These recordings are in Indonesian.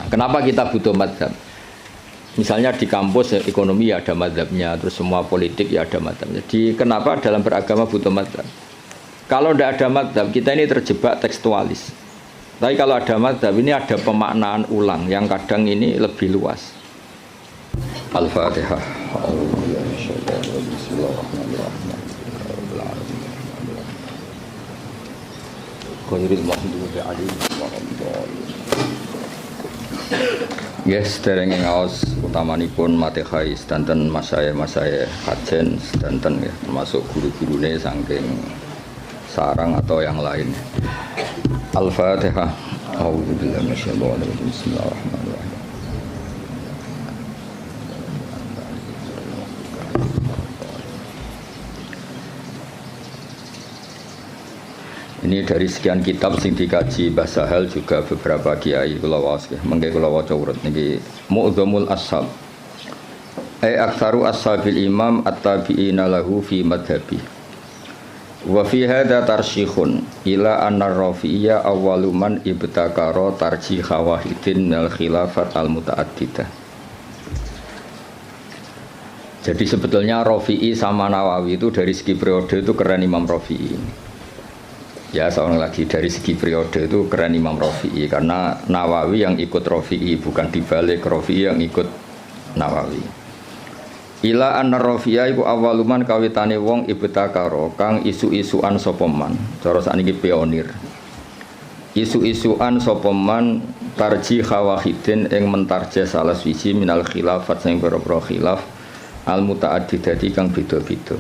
Kenapa kita butuh madzhab? Misalnya di kampus ekonomi ya ada madzhabnya, terus semua politik ya ada madzhabnya. Jadi kenapa dalam beragama butuh madzhab? Kalau tidak ada madzhab, kita ini terjebak tekstualis. Tapi kalau ada madzhab ini ada pemaknaan ulang yang kadang ini lebih luas. Al-Fatihah. Yes, derenge ngaos utamanipun matehai sedanten masaya kajen sedanten ya, termasuk guru-gurune saking sarang atau yang lain. Al-Fatihah. A'udzubillahi minasyaitonir rajim. Bismillahirrahmanirrahim. Ini dari sekian kitab sing dikaji Mbah Sahal juga beberapa kiai kula waos nggih. Mengke kula waca urut niki Mu'dhamul Ashab. Aktsaru ashabil imam at-tabi'ina lahu fi madhhabi. Wa fi hadza tarsyikhun ila anna Rafi'iyya awwalu man ibtakara tarjih wahidin minal khilafat al-muta'addidah. Jadi sebetulnya Rafi'i sama Nawawi itu dari segi periode itu keren Imam Rafi'i. Ya seorang lagi dari segi periode itu keren Imam Rafi'i karena Nawawi yang ikut Rafi'i bukan dibalik Rafi'i yang ikut Nawawi. Ila anna Rafi'a iku awaluman kawitane wong ibtakara kang isu-isuan sapa man. Cara sakniki pionir. Isu-isuan sapa man tarjih wahidin ing mentarjih salah siji minal khilafat sing pira-pira khilaf al muta'addidati kang beda-beda.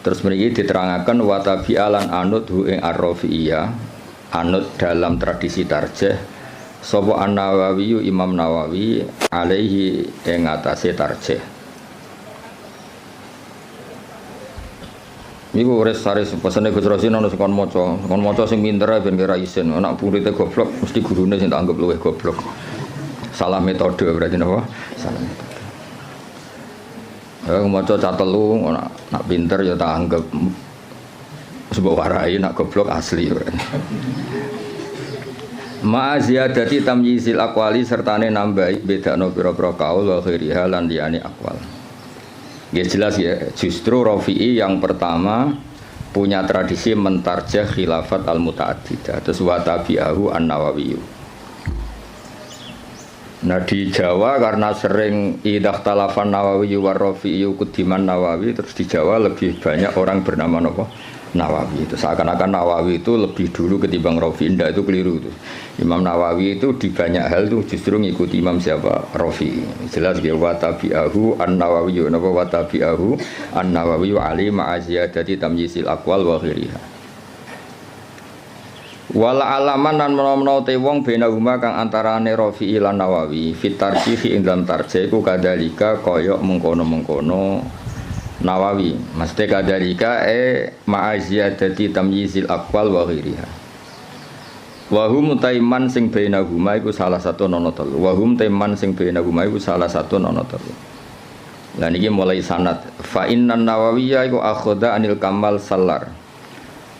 Terus mriki diterangkan watabi'alan anut hu ing ar-Rafi'iyah anut dalam tradisi tarjih sapa an-Nawawi Imam Nawawi alaihi ing atase tarjih. Niku wis sare pesene Gus Rosin ana kon maca sing pinter ben kira isin, anak muridé goblok mesti gurune sing tak anggap luwih goblok. Salah metode berarti napa? Salah metode. Maca catelu nak pinter ya tak anggap sebab warai nak goblok asli. Ma ziyadati tamyizil aqwali sertane nambahi bedakno pira-pira kaul wa ghairiha lan liyane aqwal. Ya jelas ya, justru Rafi'i yang pertama punya tradisi mentarjah khilafat al-muta'addidah terus wa tabi'ahu an-Nawawi. Nah di Jawa karena sering idah talafan Nawawi war Rafi'i kudiman Nawawi, terus di Jawa lebih banyak orang bernama Nawawi. Itu seakan-akan Nawawi itu lebih dulu ketimbang Rafi'i. Indah itu keliru itu. Imam Nawawi itu di banyak hal itu justru ngikuti Imam siapa? Rafi'i. Jelas ya wa tabi'ahu an-Nawawi wa tabi'ahu an-Nawawi ali ma'aziyadati tamyizil aqwal wa ghairiha. Wala alaman lan menawa te wong benahuma kang antarane Rafi'i lan Nawawi fit tarjih ing dalam tarjih ku kadalika kaya mengkono-mengkono Nawawi mesti kadalika ma'aziyadati tamyizil aqwal wa ghairiha wa hum taiman sing benahuma iku salah satu nono telu wa hum taiman sing benahuma iku salah satu nono telu. Lah niki mulai sanad fa innan Nawawiyya iku akhadha anil Kamal Sallar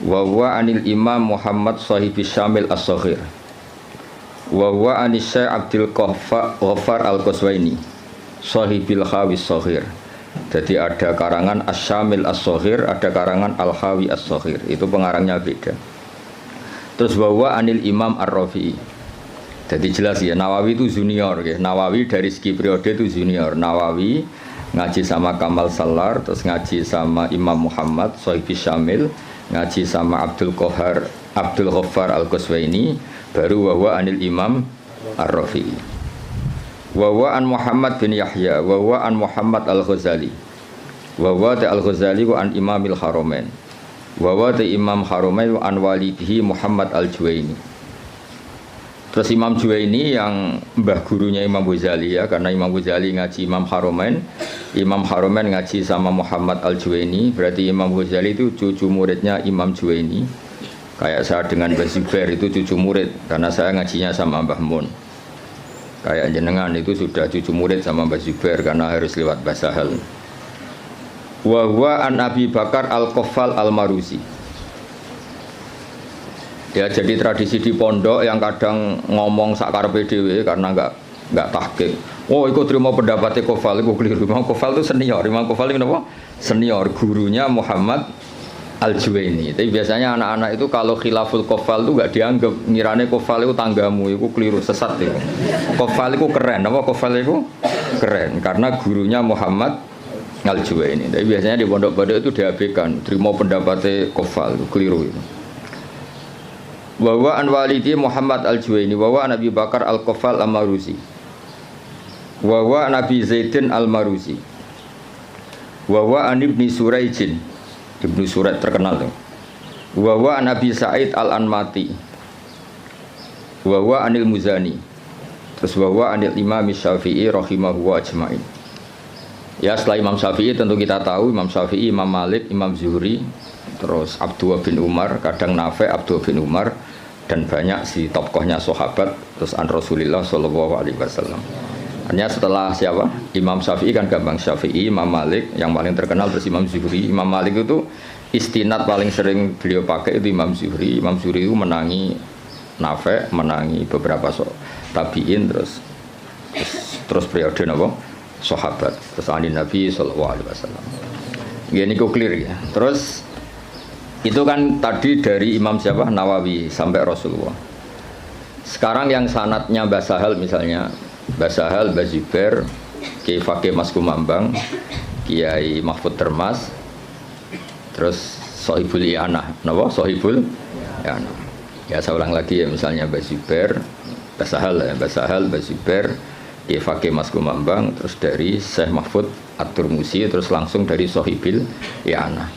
wa huwa anil Imam Muhammad Shahibis Syamil As-Saghir wa huwa anis Syekh Abdul Ghaffar Al-Qaswaini Shahibil Khawis Saghir. Jadi ada karangan As-Syamil As-Saghir, ada karangan Al-Khawi As-Saghir. Itu pengarangnya beda. Terus wa huwa anil Imam Ar-Rafi'i. Jadi jelas ya Nawawi itu junior ya. Nawawi dari segi periode itu junior. Nawawi ngaji sama Kamal Sallar, terus ngaji sama Imam Muhammad Shahibis Syamil, ngaji sama Abdul Ghaffar Al-Qaswaini, baru wahwa anil Imam Ar-Rafi'i. Wahwa an Muhammad bin Yahya, wahwa an Muhammad Al-Ghazali, wahwa ta Al-Ghazali wa an Imamil Haramain, wahwa ta Imam Haramain wa an walidihi Muhammad Al-Juwaini. Terus Imam Juwaini yang mbah gurunya Imam Ghazali ya, karena Imam Ghazali ngaji Imam Haramain, Imam Haramain ngaji sama Muhammad Al-Juwaini, berarti Imam Ghazali itu cucu muridnya Imam Juwaini. Kayak saya dengan Mbah Zubair itu cucu murid, karena saya ngajinya sama Mbah Mun. Kayak jenengan itu sudah cucu murid sama Mbah Zubair, karena harus lewat Mbah Sahal. Wa huwa an Abi Bakar Al-Qaffal Al-Maruzi. Ya jadi tradisi di pondok yang kadang ngomong sakarepe dhewe karena enggak tahqiq. Oh, ikut terima pendapatnya Kofal, itu keliru. Imam Kofal itu senior. Imam Kofal itu apa? Senior, gurunya Muhammad Al-Juwaini. Tapi biasanya anak-anak itu kalau khilaful Kofal itu enggak dianggap. Ngirane Kofal itu tanggamu, itu keliru, sesat itu. Kofal itu keren, apa Kofal itu keren karena gurunya Muhammad Al-Juwaini. Tapi biasanya di pondok-pondok itu diabaikan, terima pendapatnya Kofal, itu keliru itu. Wa an walidi Muhammad Al-Juwaini wa Nabi Bakar Al-Qofal Al-Maruzi wa Nabi Zaidin Al-Maruzi wa an Ibni Suraijin. Ibnu Suraid terkenal tuh. Wa Nabi Sa'id Al-Anmati wa Anil Muzani. Terus wa Anil Imam Syafi'i rahimahu wa ajma'in. Ya setelah Imam Syafi'i tentu kita tahu Imam Syafi'i, Imam Malik, Imam Zuhri, terus Abdullah bin Umar, kadang Nafi' Abdullah bin Umar, dan banyak si tokohnya sahabat, terus an Rasulullah sallallahu alaihi wasallam. Hanya setelah siapa? Imam Syafi'i kan gampang, Syafi'i, Imam Malik yang paling terkenal, terus Imam Zuhri. Imam Malik itu istinad paling sering beliau pakai itu Imam Zuhri. Imam Zuhri itu menangi Nafi', menangi beberapa tabi'in, terus periode napa? Sahabat, terus ahli Nabi sallallahu alaihi wasallam. Ini kok clear ya. Terus itu kan tadi dari Imam siapa? Nawawi sampai Rasulullah. Sekarang yang sanadnya Mbah Sahal misalnya, Mbah Sahal, Mbah Zubair, Kiai Fakih Mas Kumambang, Kiai Mahfud Termas, terus Sohibul I'anah. Napa? Sohibul I'anah. Ya saya ulang lagi ya, misalnya Mbah Zubair, Mbah Sahal ya, Mbah Sahal, Mbah Zubair, Kiai Fakih Mas Kumambang, terus dari Syekh Mahfud At-Turmusi, terus langsung dari Sohibul I'anah.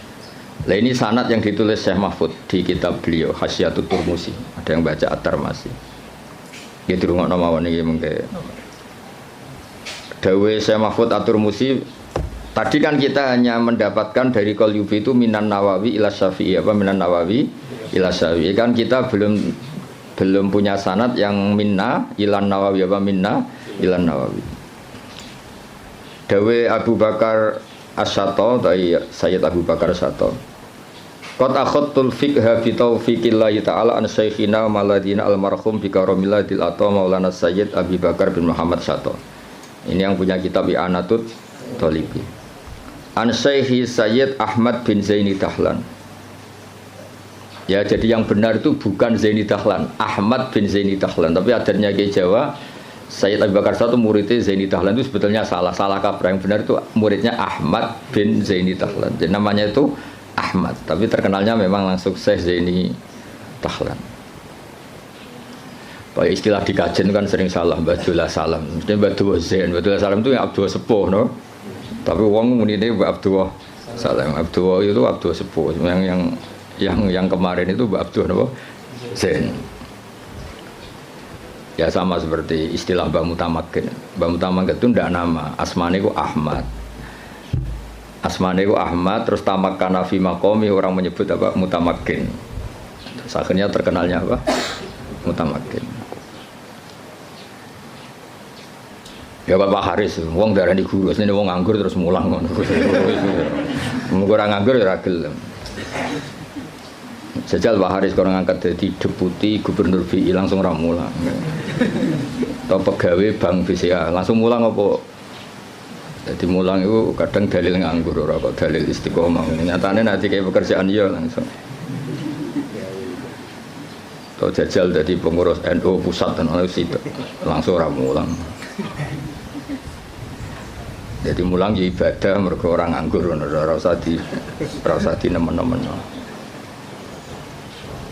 Nah ini sanad yang ditulis Syekh Mahfud di kitab beliau Hasyiatut Turmusi. Ada yang baca At-Tarmasi. Ya dirungokno mawon iki mengke. Dawe Syekh Mahfud At-Turmusi tadi kan kita hanya mendapatkan dari Qalyubi itu Minan Nawawi ila Syafi'i, apa Minan Nawawi ila Syafi'i. Kan kita belum punya sanad yang minna ilan Nawawi, apa minna ilan Nawawi. Dawe Abu Bakar As-Sato dari Sayyid Abu Bakar As-Sato. Qad akhadtul fiqha bi taufiqillahi ta'ala an syekhina maladina almarhum bi karamillatil ata Maulana Sayyid Abi Bakar bin Muhammad Sato. Ini yang punya kitab I'anatut Thalibi. An Syekhi Sayyid Ahmad bin Zaini Dahlan. Ya jadi yang benar itu bukan Zaini Dahlan, Ahmad bin Zaini Dahlan, tapi adarnya ke Jawa Sayyid Abu Bakar Sato muridnya Zaini Dahlan itu sebetulnya salah kaprah. Yang benar itu muridnya Ahmad bin Zaini Dahlan. Jadi namanya itu Ahmad, tapi terkenalnya memang langsung Syekh Zaini Dahlan. Pak istilah di kajian kan sering salah, Badullah Salam. Mesti Badullah Zain, Badullah Salam itu yang Abdullah Sepuh, no? Tapi wong muni ini Abdullah Salam. Abdullah itu Abdullah Sepuh. Yang kemarin itu Abdullah Zain. Ya sama seperti istilah Mbah Mutamakin. Mbah Mutamakin itu tidak nama, asmane itu Ahmad. Asmane itu Ahmad, terus tamakkana fi maqami, orang menyebut apa? Mutamakin. Terus akhirnya terkenalnya apa? Mutamakin. Ya Bapak Haris, wong darani guru, asline wong nganggur terus mulang ngono. Ora nganggur ya ora gelem. Jajal Pak Haris kalau ngangkat jadi deputi gubernur BI langsung ramulang. Atau pegawai bank BCA langsung mulang apa? Jadi mulang itu kadang dalil nganggur, ora kok dalil istiqomah. Nyatane nanti kayak pekerjaan ya langsung. Atau jajal jadi pengurus NU pusat dan langsung ramulang. Jadi mulang ya ibadah mergo orang nganggur, ora usah di nemen-nemen.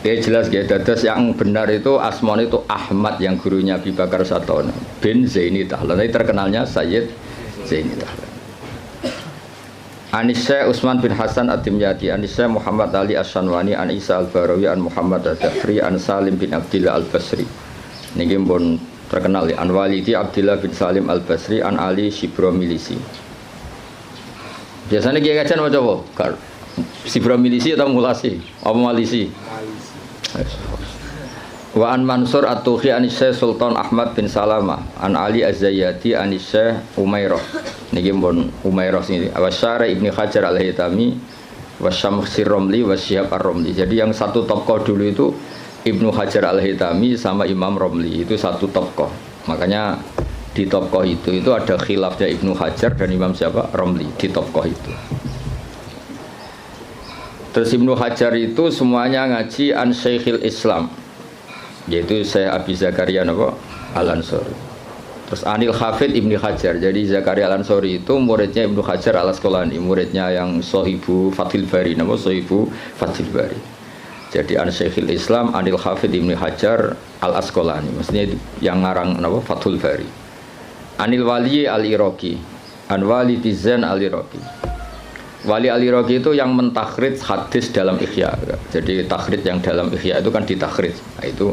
Ya jelas ya, dados yang benar itu asmane itu Ahmad yang gurunya Abi Bakar Sato bin Zaini Dahlan. Tapi terkenalnya Sayyid Zaini Dahlan. Anisya Utsman bin Hasan At-Timyati, Anisya Muhammad Ali As-Sanwani, An Isa Al-Barawi, An Muhammad Al-Dhafri, An Salim bin Abdillah Al-Basri. Niki pun terkenal ya, An Walidi Abdillah bin Salim Al-Basri, An Ali Shibromilisi. Biasanya kiai kajian macam apa? Shibromilisi atau Mulasi? Apa Malisi? Wa an Mansur At-Tuhi Anisya Sultan Ahmad bin Salamah, An Ali Az-Zayyati Anisya Umairah. Niki pun Umairah sini. Awasyara Ibni Hajar Al-Haytami, Wasyamsir Romli, Wasyihab Ar-Romli. Jadi yang satu tokoh dulu itu Ibnu Hajar Al-Haytami sama Imam Romli itu satu tokoh. Makanya di tokoh itu ada khilafnya Ibnu Hajar dan Imam siapa? Romli di tokoh itu. Terus Ibnu Hajar itu semuanya ngaji an Syekhil Islam, yaitu Syekh Abi Zakaria Al-Ansori. Terus Anil Hafid Ibnu Hajar. Jadi Zakaria Al-Ansori itu muridnya Ibnu Hajar Al-Asqalani, muridnya yang Sohibu Fathil Bari, Sohibu Fathil Bari. Jadi an Syekhil Islam Anil Hafid Ibnu Hajar Al-Asqalani, maksudnya yang ngarang Fathul Bari. Anil Wali Al-Iraqi, An Wali Tizan Al-Iraqi. Wali Al-Iraqi itu yang mentakhrij hadis dalam Ihya. Jadi takhrij yang dalam Ihya itu kan ditakhrij. Nah, itu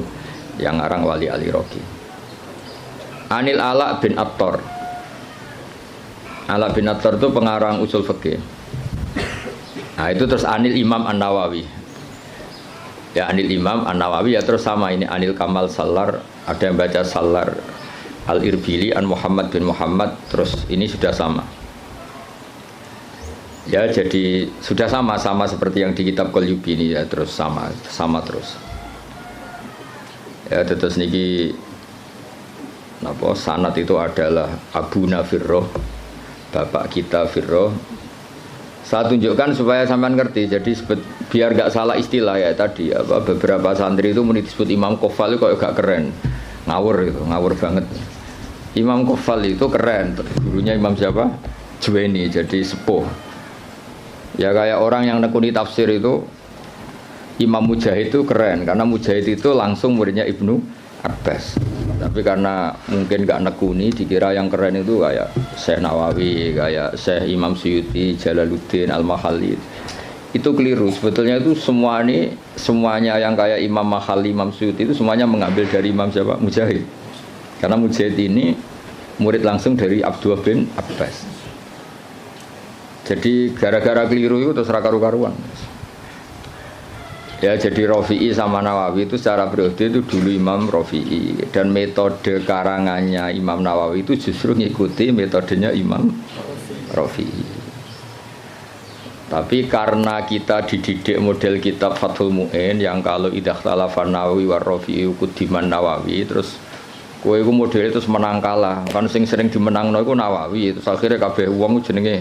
yang ngarang Wali Al-Iraqi. Anil Ala bin Attar. Ala bin Attar itu pengarang usul fikih. Nah, itu terus Anil Imam An-Nawawi. Ya Anil Imam An-Nawawi ya terus sama ini Anil Kamal Salar, ada yang baca Salar Al-Irbili An Muhammad bin Muhammad, terus ini sudah sama. Ya jadi sudah sama seperti yang di kitab Qalyubi ini ya, terus sama terus. Ya terus niki napa sanad itu adalah Abu Nafirroh, bapak kita Firroh. Saya tunjukkan supaya sampean ngerti. Jadi biar gak salah istilah ya tadi beberapa santri itu disebut Imam Qofal itu kok gak keren, ngawur banget. Imam Qofal itu keren, gurunya Imam siapa? Juwaini, jadi sepuh. Ya kayak orang yang nekuni tafsir itu Imam Mujahid itu keren karena Mujahid itu langsung muridnya Ibnu Abbas. Tapi karena mungkin gak nekuni, dikira yang keren itu kayak Syekh Nawawi, kayak Syekh Imam Suyuti, Jalaluddin Al-Mahalli. Itu keliru. Sebetulnya itu semuanya yang kayak Imam Mahalli, Imam Suyuti itu semuanya mengambil dari Imam siapa? Mujahid. Karena Mujahid ini murid langsung dari Abdullah bin Abbas. Jadi gara-gara keliru itu terus karu-karuan. Ya jadi Rafi'i sama Nawawi itu secara periode itu dulu Imam Rafi'i, dan metode karangannya Imam Nawawi itu justru ngikuti metodenya Imam Rafi'i. Tapi karena kita dididik model kitab Fathul Mu'in yang kalau idah talafan Nawawi war Rafi'i kudiman Nawawi, terus kowe iku model itu menang kalah. Kan sing sering dimenangno iku Nawawi, terus akhirnya kabeh wong jenenge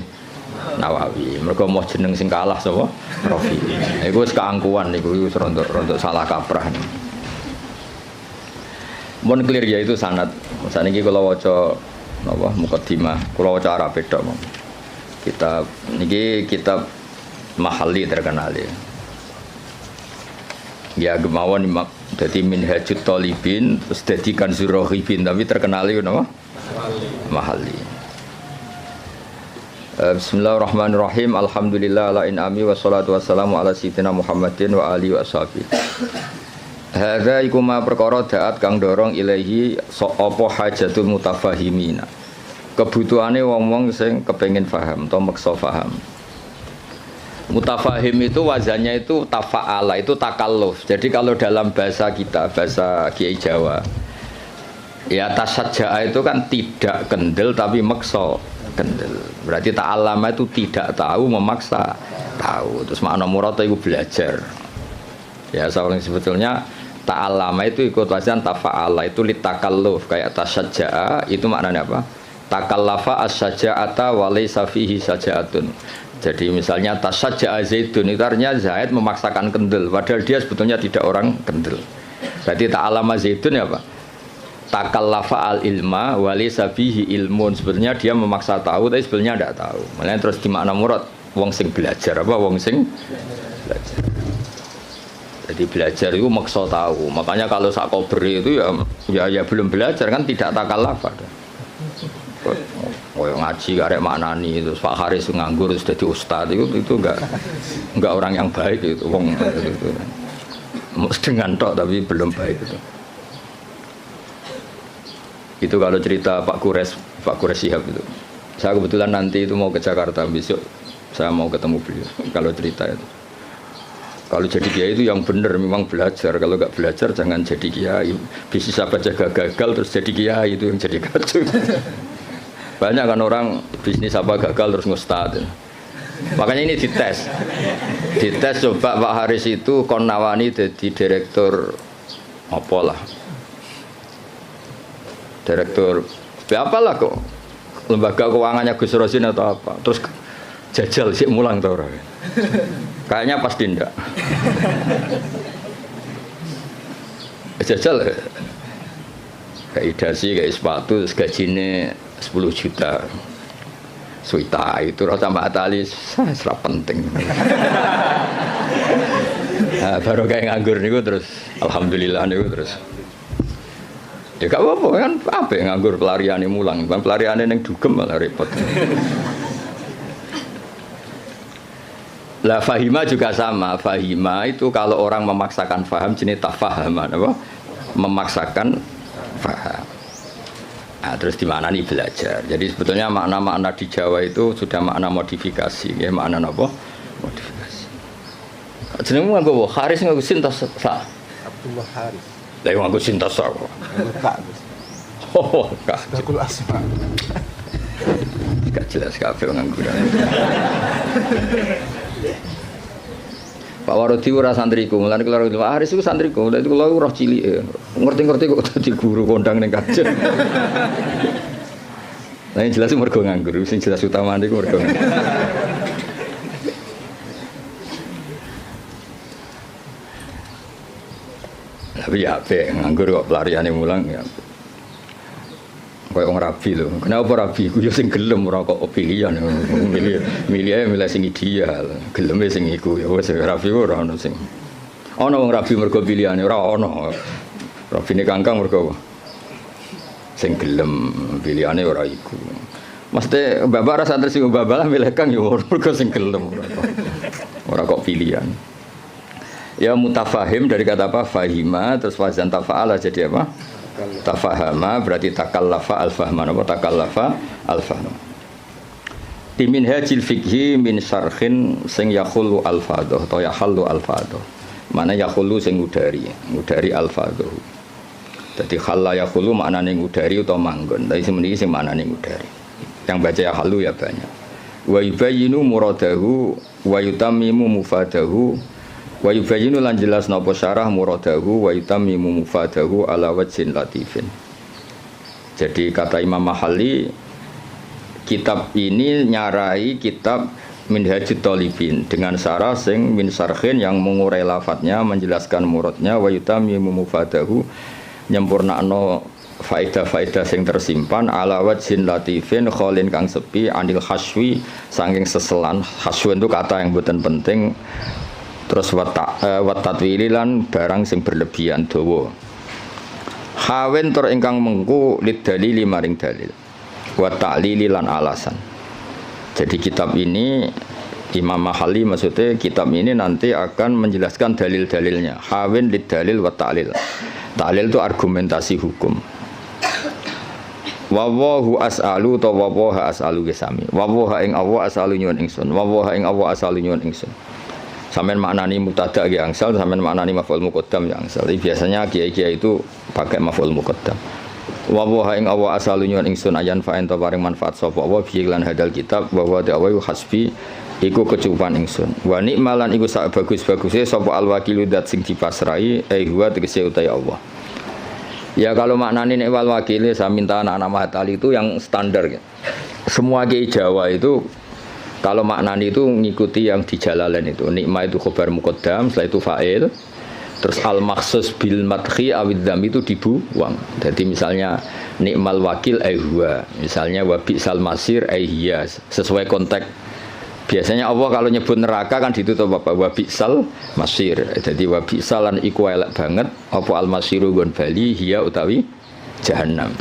Nawawi. Mereka mau jeneng sing kalah sapa? Rafi'i. Iku wis keangkuhan niku wis rontok salah kaprah. Mun clear ya itu sanad. Saniki kula waca napa mukaddimah, kula waca Arab tok. Kitab niki kitab Mahalli terkenal ya. Ya gemawon dadi Minhajut Thalibin, terus dadi Kanzur Raghibin, tapi terkenal itu napa? Mahalli. Bismillahirrahmanirrahim. Alhamdulillah ala in'ami wassalatu wassalamu ala sayyidina Muhammadin wa alihi wa sahbihi. Hadza iku ma perkara daat kang dorong ilahi apa hajatul mutafahimina. Kebutuhane wong-wong sing kepengin paham atau maksa paham. Mutafahim itu wazannya itu tafa'ala, itu takalluf. Jadi kalau dalam bahasa kita, bahasa Kiai Jawa, ya tasajja'a itu kan tidak kendel tapi maksa kendel. Berarti ta'allama itu tidak tahu, memaksa tahu. Terus makna murad itu belajar. Ya soalnya sebetulnya ta'allama itu ikut wazan tafa'ala, itu litakalluf, kayak tasajja'a itu maknanya apa? Takallafa as-saja'ata wa laysa fihi saja'atun. Jadi misalnya tasajja'a Zaidun, itu artinya Zaid memaksakan kendel padahal dia sebetulnya tidak orang kendel. Berarti ta'allama Zaidun ya Pak? Takallafa al-ilma wa laysa fihi ilmun. Sebetulnya dia memaksa tahu tapi sebetulnya tidak tahu. Makanya terus di makna murad wong sing belajar apa? Wong sing belajar. Jadi belajar itu maksa tahu. Makanya kalau sak kober itu ya belum belajar kan, tidak takallafa. Oh ngaji karek maknani itu Pak Haris nganggur sudah jadi ustad itu enggak orang yang baik itu wong itu. Dengan tok tapi belum baik itu. Itu kalau cerita Pak Kures Shihab itu. Saya kebetulan nanti itu mau ke Jakarta besok, saya mau ketemu beliau. Kalau cerita itu, kalau jadi kiai itu yang benar memang belajar. Kalau nggak belajar jangan jadi kiai. Bisnis apa jaga gagal terus jadi kiai, itu yang jadi kacau. Banyak kan orang bisnis apa gagal terus ngustad. Makanya ini dites coba Pak Haris itu kon nawani jadi direktur apalah direktur apalah kok lembaga keuangannya Gus Rosin atau apa terus jajal sih mulang tau orang kayaknya pasti ndak jajal kayak dasi kayak sepatu gajinya 10 juta suita itu rasa Mbak Atali serap penting nah, baru kayak nganggur niku terus alhamdulillah niku terus ya gak apa-apa kan apa yang nganggur pelarian mulang bukan pelarian yang dugem malah repot lah fahima juga sama fahima itu kalau orang memaksakan faham jenis tafahaman apa memaksakan faham nah, terus di mana nih belajar jadi sebetulnya makna-makna di Jawa itu sudah makna modifikasi ya makna apa modifikasi jenengmu nganggo Haris nganggo Sintas sa Abdullah Haris lah yang nganggo Sintas sa kok oh kak Sakul Asma gak jelas kabeh nganggo Pak Warodi ora santriku, mulane kula Pak Haris iku santriku, lha itu kula roh cilik. Ngerti-ngerti kok dadi guru kondang ning kajen. Lah yang jelas mergo nganggur, sing jelas utamane iku mergo. Tapi ya apik nganggur kok pelariane mulang ya. Kayak orang rabi loh. Kenapa rabi? Ku yo sing gelem ora kok pilihan. Milih sing ideal. Geleme sing iku ya wis rabi ora ono sing. Ono wong rabi mergo pilihane ora ono. Rabine kangkang mergo sing gelem pilihane ora iku. Mesti bapak rasa tersinggung bapak lah milih kang yo mergo sing gelem ora kok pilihan. Ya mutafahim dari kata apa? Fahima terus wazan tafa'ala jadi apa? Tafahama berarti takallafa al-fahma apa takallafa al-fahma di minhajil fikhi min syarhin sing yakhulu al-fadhah atau yahallu al-fadhah mana yakhulu sing ngudari al-fadhah jadi khalla yakhulu maknane ngudari utawa manggon tapi semeniki sing maknane ngudari yang baca yahallu ya banyak wa yubayyinu muradahu wa yutammimu mufadahu wa yubayyinu lan jelas napa syarah muradahu wa yutammimu mufadahu ala wajhin latifin. Jadi kata Imam Mahalli kitab ini nyarai kitab Minhajut Thalibin dengan syarah sing min syarhin yang mengurai lafadznya menjelaskan muradnya wa yutammimu mufadahu nyempurnakno faedah-faedah sing tersimpan ala wajhin latifin kholin kang sepi anil haswi saking seselan haswi itu kata yang mboten penting terus watatwili lan barang sing berlebihan dawa hawen tur ingkang mengku lid dalili maring dalil wa ta'lili lan alasan jadi kitab ini Imam Mahalli maksudnya kitab ini nanti akan menjelaskan dalil-dalilnya hawen lid dalil wa ta'lil ta'lil itu argumentasi hukum wawahu as'alu ta wawaha as'alu gesami wawaha ing Allah as'alu nyuwun ingsun wawaha ing Allah as'alu nyuwun ingsun sampean maknani mubtada ya angsal sampean maknani maf'ul muqaddam ya angsal biasanya kiai-kiai itu pakai maf'ul muqaddam wa wa ing awa asalu nyuwun ingsun ayan fa ento paring manfaat sapa wa bi lan hadal kitab wa wa ta'awu hasbi iku kecukupan ingsun wa nikmalan iku sak bagus-baguse sapa al-wakilu dat sing dipasrai huwa tegese utai Allah ya kalau maknani nek wal wakile saya minta anak-anak Mahatali itu yang standar ya. Semua kiai Jawa itu kalau maknani itu ngikuti yang di Jalalain itu nikmah itu khobar muqaddam setelah itu fa'il terus al-makhsus bil madhi awid dham itu dibuang jadi misalnya nikmal wakil huwa misalnya wabi sal masir hiya sesuai konteks biasanya Allah kalau nyebut neraka kan ditutup apa wabi sal masir jadi wabi salan iku elek banget apa al masiru gon bali hiya utawi jahannam.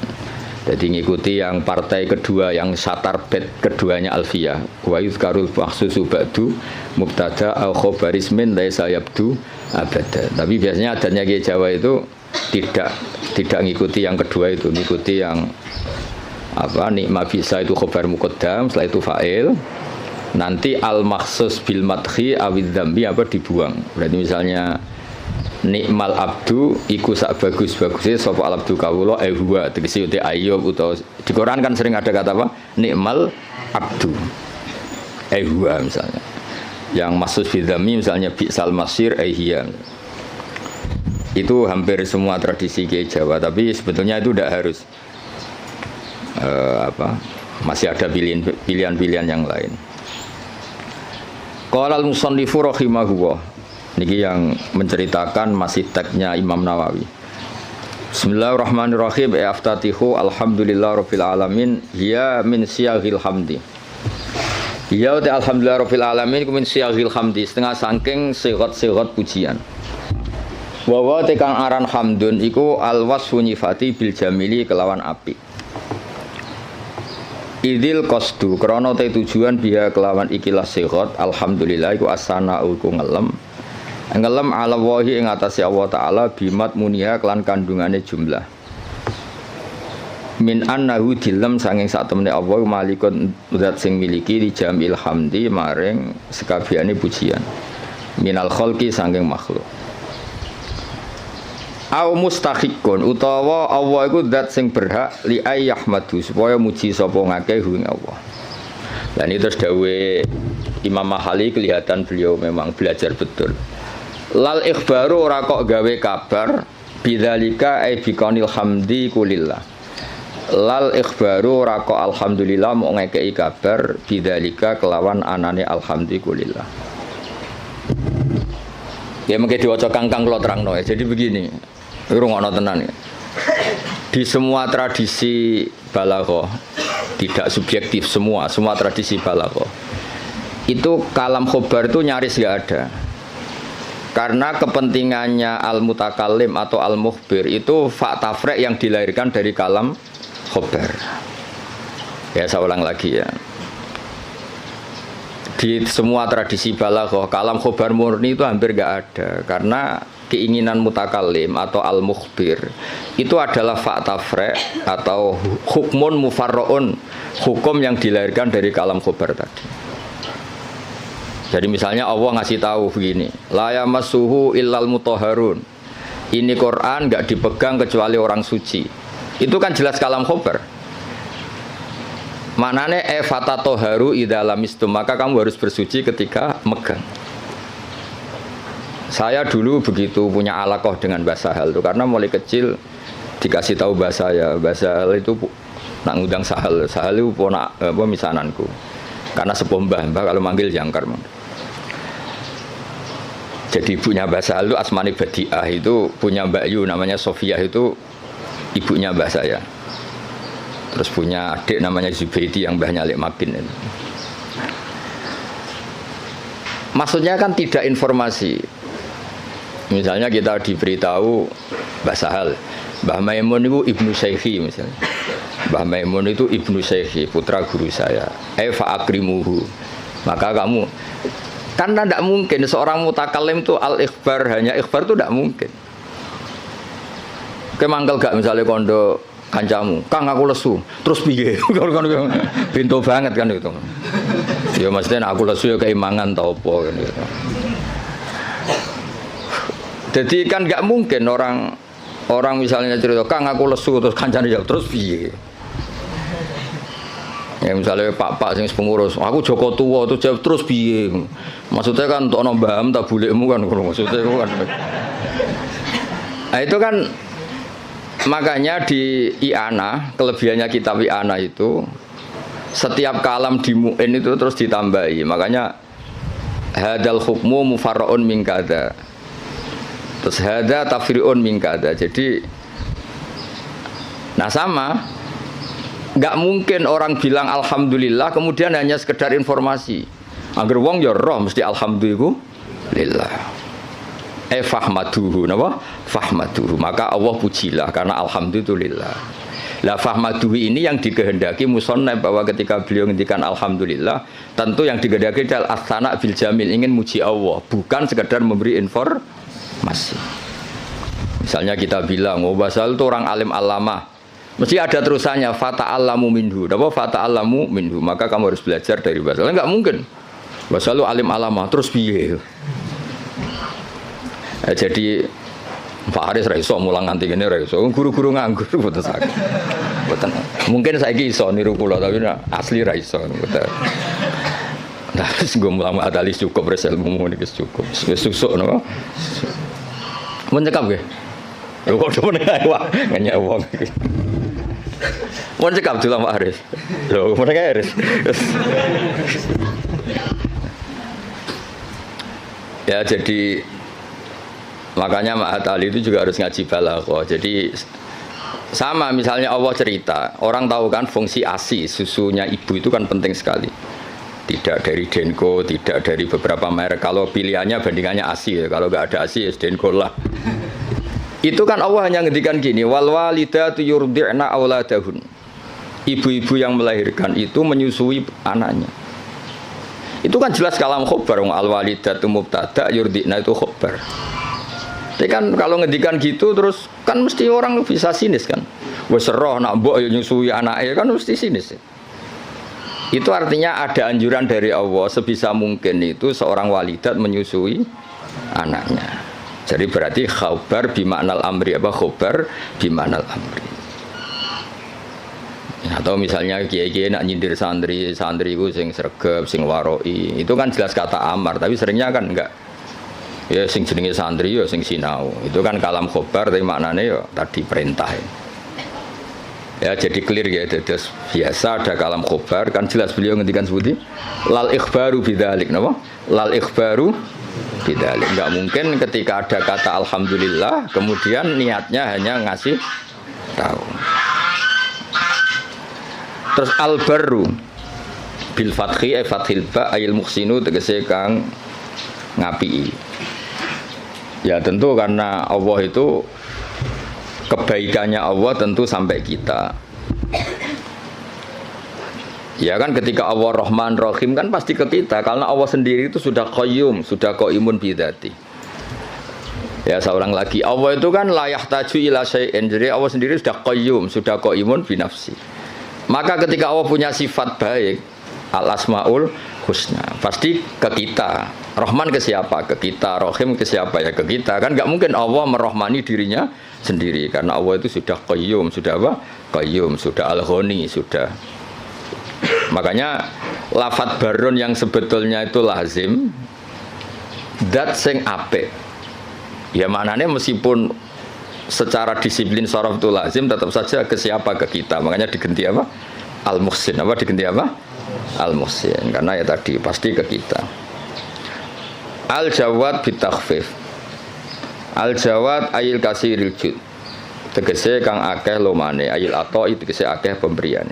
Jadi ngikuti yang partai kedua yang satar bet keduanya Alfiyah. Wa yuzkarul makhsusu ba'du mubtada au khabaris min laisa yabdu abada. Tapi biasanya adanya Kiai Jawa itu tidak ngikuti yang kedua itu, ngikuti yang apa nikma bisa itu khabar muqaddam, setelah itu fa'il. Nanti al makhsus bil madhi awid dzambi apa dibuang. Berarti misalnya nikmal abdu iku sak bagus-bagusnya sapa al abdu kawula huwa tegese uti Ayub utawa di Quran kan sering ada kata apa nikmal abdu huwa misalnya yang maksud fi dzammi misalnya bi'sal masir hiya Itu hampir semua tradisi Kiai Jawa, tapi sebetulnya itu tidak harus. Masih ada pilihan-pilihan yang lain. Qala al-musannifu rahimahullah. Niki yang menceritakan masih teksnya Imam Nawawi. Bismillahirrahmanirrahim. Aftatihu alhamdulillah rabbil alamin. Ya min siyaghil hamdi. Ya ta alhamdulillah rabbil alamin ku min siyaghil hamdi, setengah saking sigat-sigat pujian. Wa tekang aran hamdun iku alwasfu nyifati bil jamili kelawan apik. Idil qasdu krana te tujuan biya kelawan ikilah sigat alhamdulillah iku as-sana'u ku ngelem ala wahi ing atase Allah taala bimat muniha kelan kandungane jumlah min annahu dilem sanging sak temene Allah malikun zat sing miliki di jamil hamdi maring sekabiane pujian minal khalqi sanging makhluk au mustahiqun utawa Allah iku zat sing berhak li ayyahmadu supaya muji sapa ngakeh ing Allah. Dan itu terus dawuhe Imam Mahali kelihatan beliau memang belajar betul. Lal ikhbaru ora kok gawe kabar bidzalika ai biqanil hamdi kulillah. Lal ikhbaru ora kok alhamdulillah mau ngekeki kabar bidzalika kelawan anane alhamdulillah. Ya mengke diwaca kangkang kula terangno ya. Jadi begini. Rungokno tenan ya. Di semua tradisi balaghah tidak subjektif semua tradisi balaghah. Itu kalam khobar itu nyaris enggak ada. Karena kepentingannya al-mutakallim atau al-mukhbir itu fakta frek yang dilahirkan dari kalam khobar. Ya saya ulang lagi ya. Di semua tradisi balaghah kalam khobar murni itu hampir enggak ada karena keinginan mutakallim atau al-mukhbir itu adalah fakta frek atau hukmun mufarra'un, hukum yang dilahirkan dari kalam khobar tadi. Jadi misalnya Allah ngasih tahu begini, la yamassuhu illal mutahharun. Ini Quran enggak dipegang kecuali orang suci. Itu kan jelas kalam khobar. Maknane fatatoharu idza lamistum, maka kamu harus bersuci ketika megang. Saya dulu begitu punya alaqah dengan Mbah Sahal itu karena mulai kecil dikasih tahu Mbah Sahal itu nak ngundang Sahal itu ponak misananku. Karena sepuh Mbah kalau manggil jangkar. Jadi ibunya Mbah Sahal itu Asmani Badiah, itu punya Mbak Yu namanya Sofia, itu ibunya Mbah saya. Terus punya adik namanya Zubaidi yang Mbahnya Lek Makin itu. Maksudnya kan tidak informasi. Misalnya kita diberitahu Mbah Sahal, Mbah Maimun itu ibnu Syekhi misalnya. Mbah Maimun itu ibnu Syekhi, putra guru saya. Fa'akrimuhu. Maka kamu, karena tidak mungkin seorang mutakallim itu al-ikhbar, hanya ikhbar itu tidak mungkin. Kemangkel gak misalnya kondo kancamu, Kang aku lesu, terus piye? Pintu banget kan itu. Ya maksudnya aku lesu ya keimangan tau apa kan gitu. Jadi kan nggak mungkin orang misalnya cerita, Kang aku lesu terus kancane jawab terus piye? Ya misalnya Pak sing pengurus, aku Joko Tua itu jawab terus piye? Maksudnya kan untuk nombaham tak bulekmu kan maksudnya kan. Nah itu kan makanya di I'anah, kelebihannya kitab I'anah itu setiap kalam di mu'in itu terus ditambahi. Makanya hadal hukmu mufarra'un min kadza. Terus hadza tafri'un min kadza. Jadi nah sama, nggak mungkin orang bilang alhamdulillah kemudian hanya sekedar informasi. Angger wong ya roh mesti alhamdulillah. Fahmaduhu napa? Fahmaduhu. Maka Allah pujilah karena alhamdulillah. Lah fahmaduhu ini yang dikehendaki musannaf bahwa ketika beliau ngendikan alhamdulillah, tentu yang dikehendaki adalah as-sana bil jamil, ingin muji Allah, bukan sekedar memberi informasi. Misalnya kita bilang, oh Basal itu orang alim alamah, mesti ada terusannya fata'allamu minhu. Napa fata'allamu minhu? Maka kamu harus belajar dari Basal. Enggak mungkin. Basal itu alim alamah terus piye? Jadi Pak Haris raiso mulang nganti ngene raiso. Guru-guru nganggur mboten saged. Mboten. Mungkin saiki iso niru kula tapi asli raiso mboten. Nah, wis nggo mulang adalis cukup res ilmu niki cukup. Wis susuk napa? Mun cekap nggih. Lho kok meneng wah ngenyek wong iki. Mun cekap Abdullah Pak Haris. Lho meneng Haris. Ya jadi makanya Ma'at Ali itu juga harus ngaji balaghah. Jadi sama misalnya Allah cerita, orang tahu kan fungsi ASI, susunya ibu itu kan penting sekali. Tidak dari Denko, tidak dari beberapa merek. Kalau pilihannya bandingannya ASI ya. Kalau nggak ada ASI ya Denko lah. Itu kan Allah hanya ngendikan gini, wal walidatu yurdi'na auladahun. Ibu-ibu yang melahirkan itu menyusui anaknya. Itu kan jelas kalam khobar, al walidatu mubtada yurdi'na itu khobar. Tapi kan kalau ngendikan gitu terus kan mesti orang bisa sinis kan. Wes roh nak mbok yo nyusui anake kan mesti sinis. Itu artinya ada anjuran dari Allah sebisa mungkin itu seorang walidat menyusui anaknya. Jadi berarti khabar bimaknal amri apa khabar bimaknal amri. Atau misalnya kiai-kiai nak nyindir santri itu sing sregep, sing waroi, itu kan jelas kata amar, tapi seringnya kan enggak. Ya sing jenenge santri ya sing sinau. Itu kan kalam khabar tapi maknanya ya tadi perintah. Ya jadi clear ya, jadi biasa ada kalam khobar kan jelas beliau ngendikan seperti lal ikhbaru bidzalik, napa? Lal ikhbaru bidzalik. Enggak mungkin ketika ada kata alhamdulillah kemudian niatnya hanya ngasih tahu. Terus al-barru bil fathi fathil ba ayil muhsinu tegese kang ngapii. Ya tentu karena Allah itu kebaikannya Allah tentu sampai kita. Ya kan ketika Allah Rahman Rahim kan pasti ke kita karena Allah sendiri itu sudah qayyum, sudah qaimun bidzati. Ya seorang lagi Allah itu kan la yahtaju ila syai'in. Jadi Allah sendiri sudah qayyum, sudah qaimun bi nafsi. Maka ketika Allah punya sifat baik, al-asmaul husna, pasti ke kita. Rahman ke siapa? Ke kita. Rahim ke siapa? Ya ke kita. Kan nggak mungkin Allah merahmani dirinya sendiri karena Allah itu sudah qayyum, sudah apa? Qayyum, sudah al-ghani, sudah. Makanya lafadz barun yang sebetulnya itu lazim dat sing apik. Ya maknanya meskipun secara disiplin sharaf itu lazim tetap saja ke siapa? Ke kita. Makanya diganti apa? Al-muhsin. Apa diganti apa? Al-muhsin. Karena ya tadi pasti ke kita. Al-jawad bitakhfif. Al-jawad ayil kasiril jud. Tegese kang akeh lomane, ayil atoi tegese akeh pemberiane.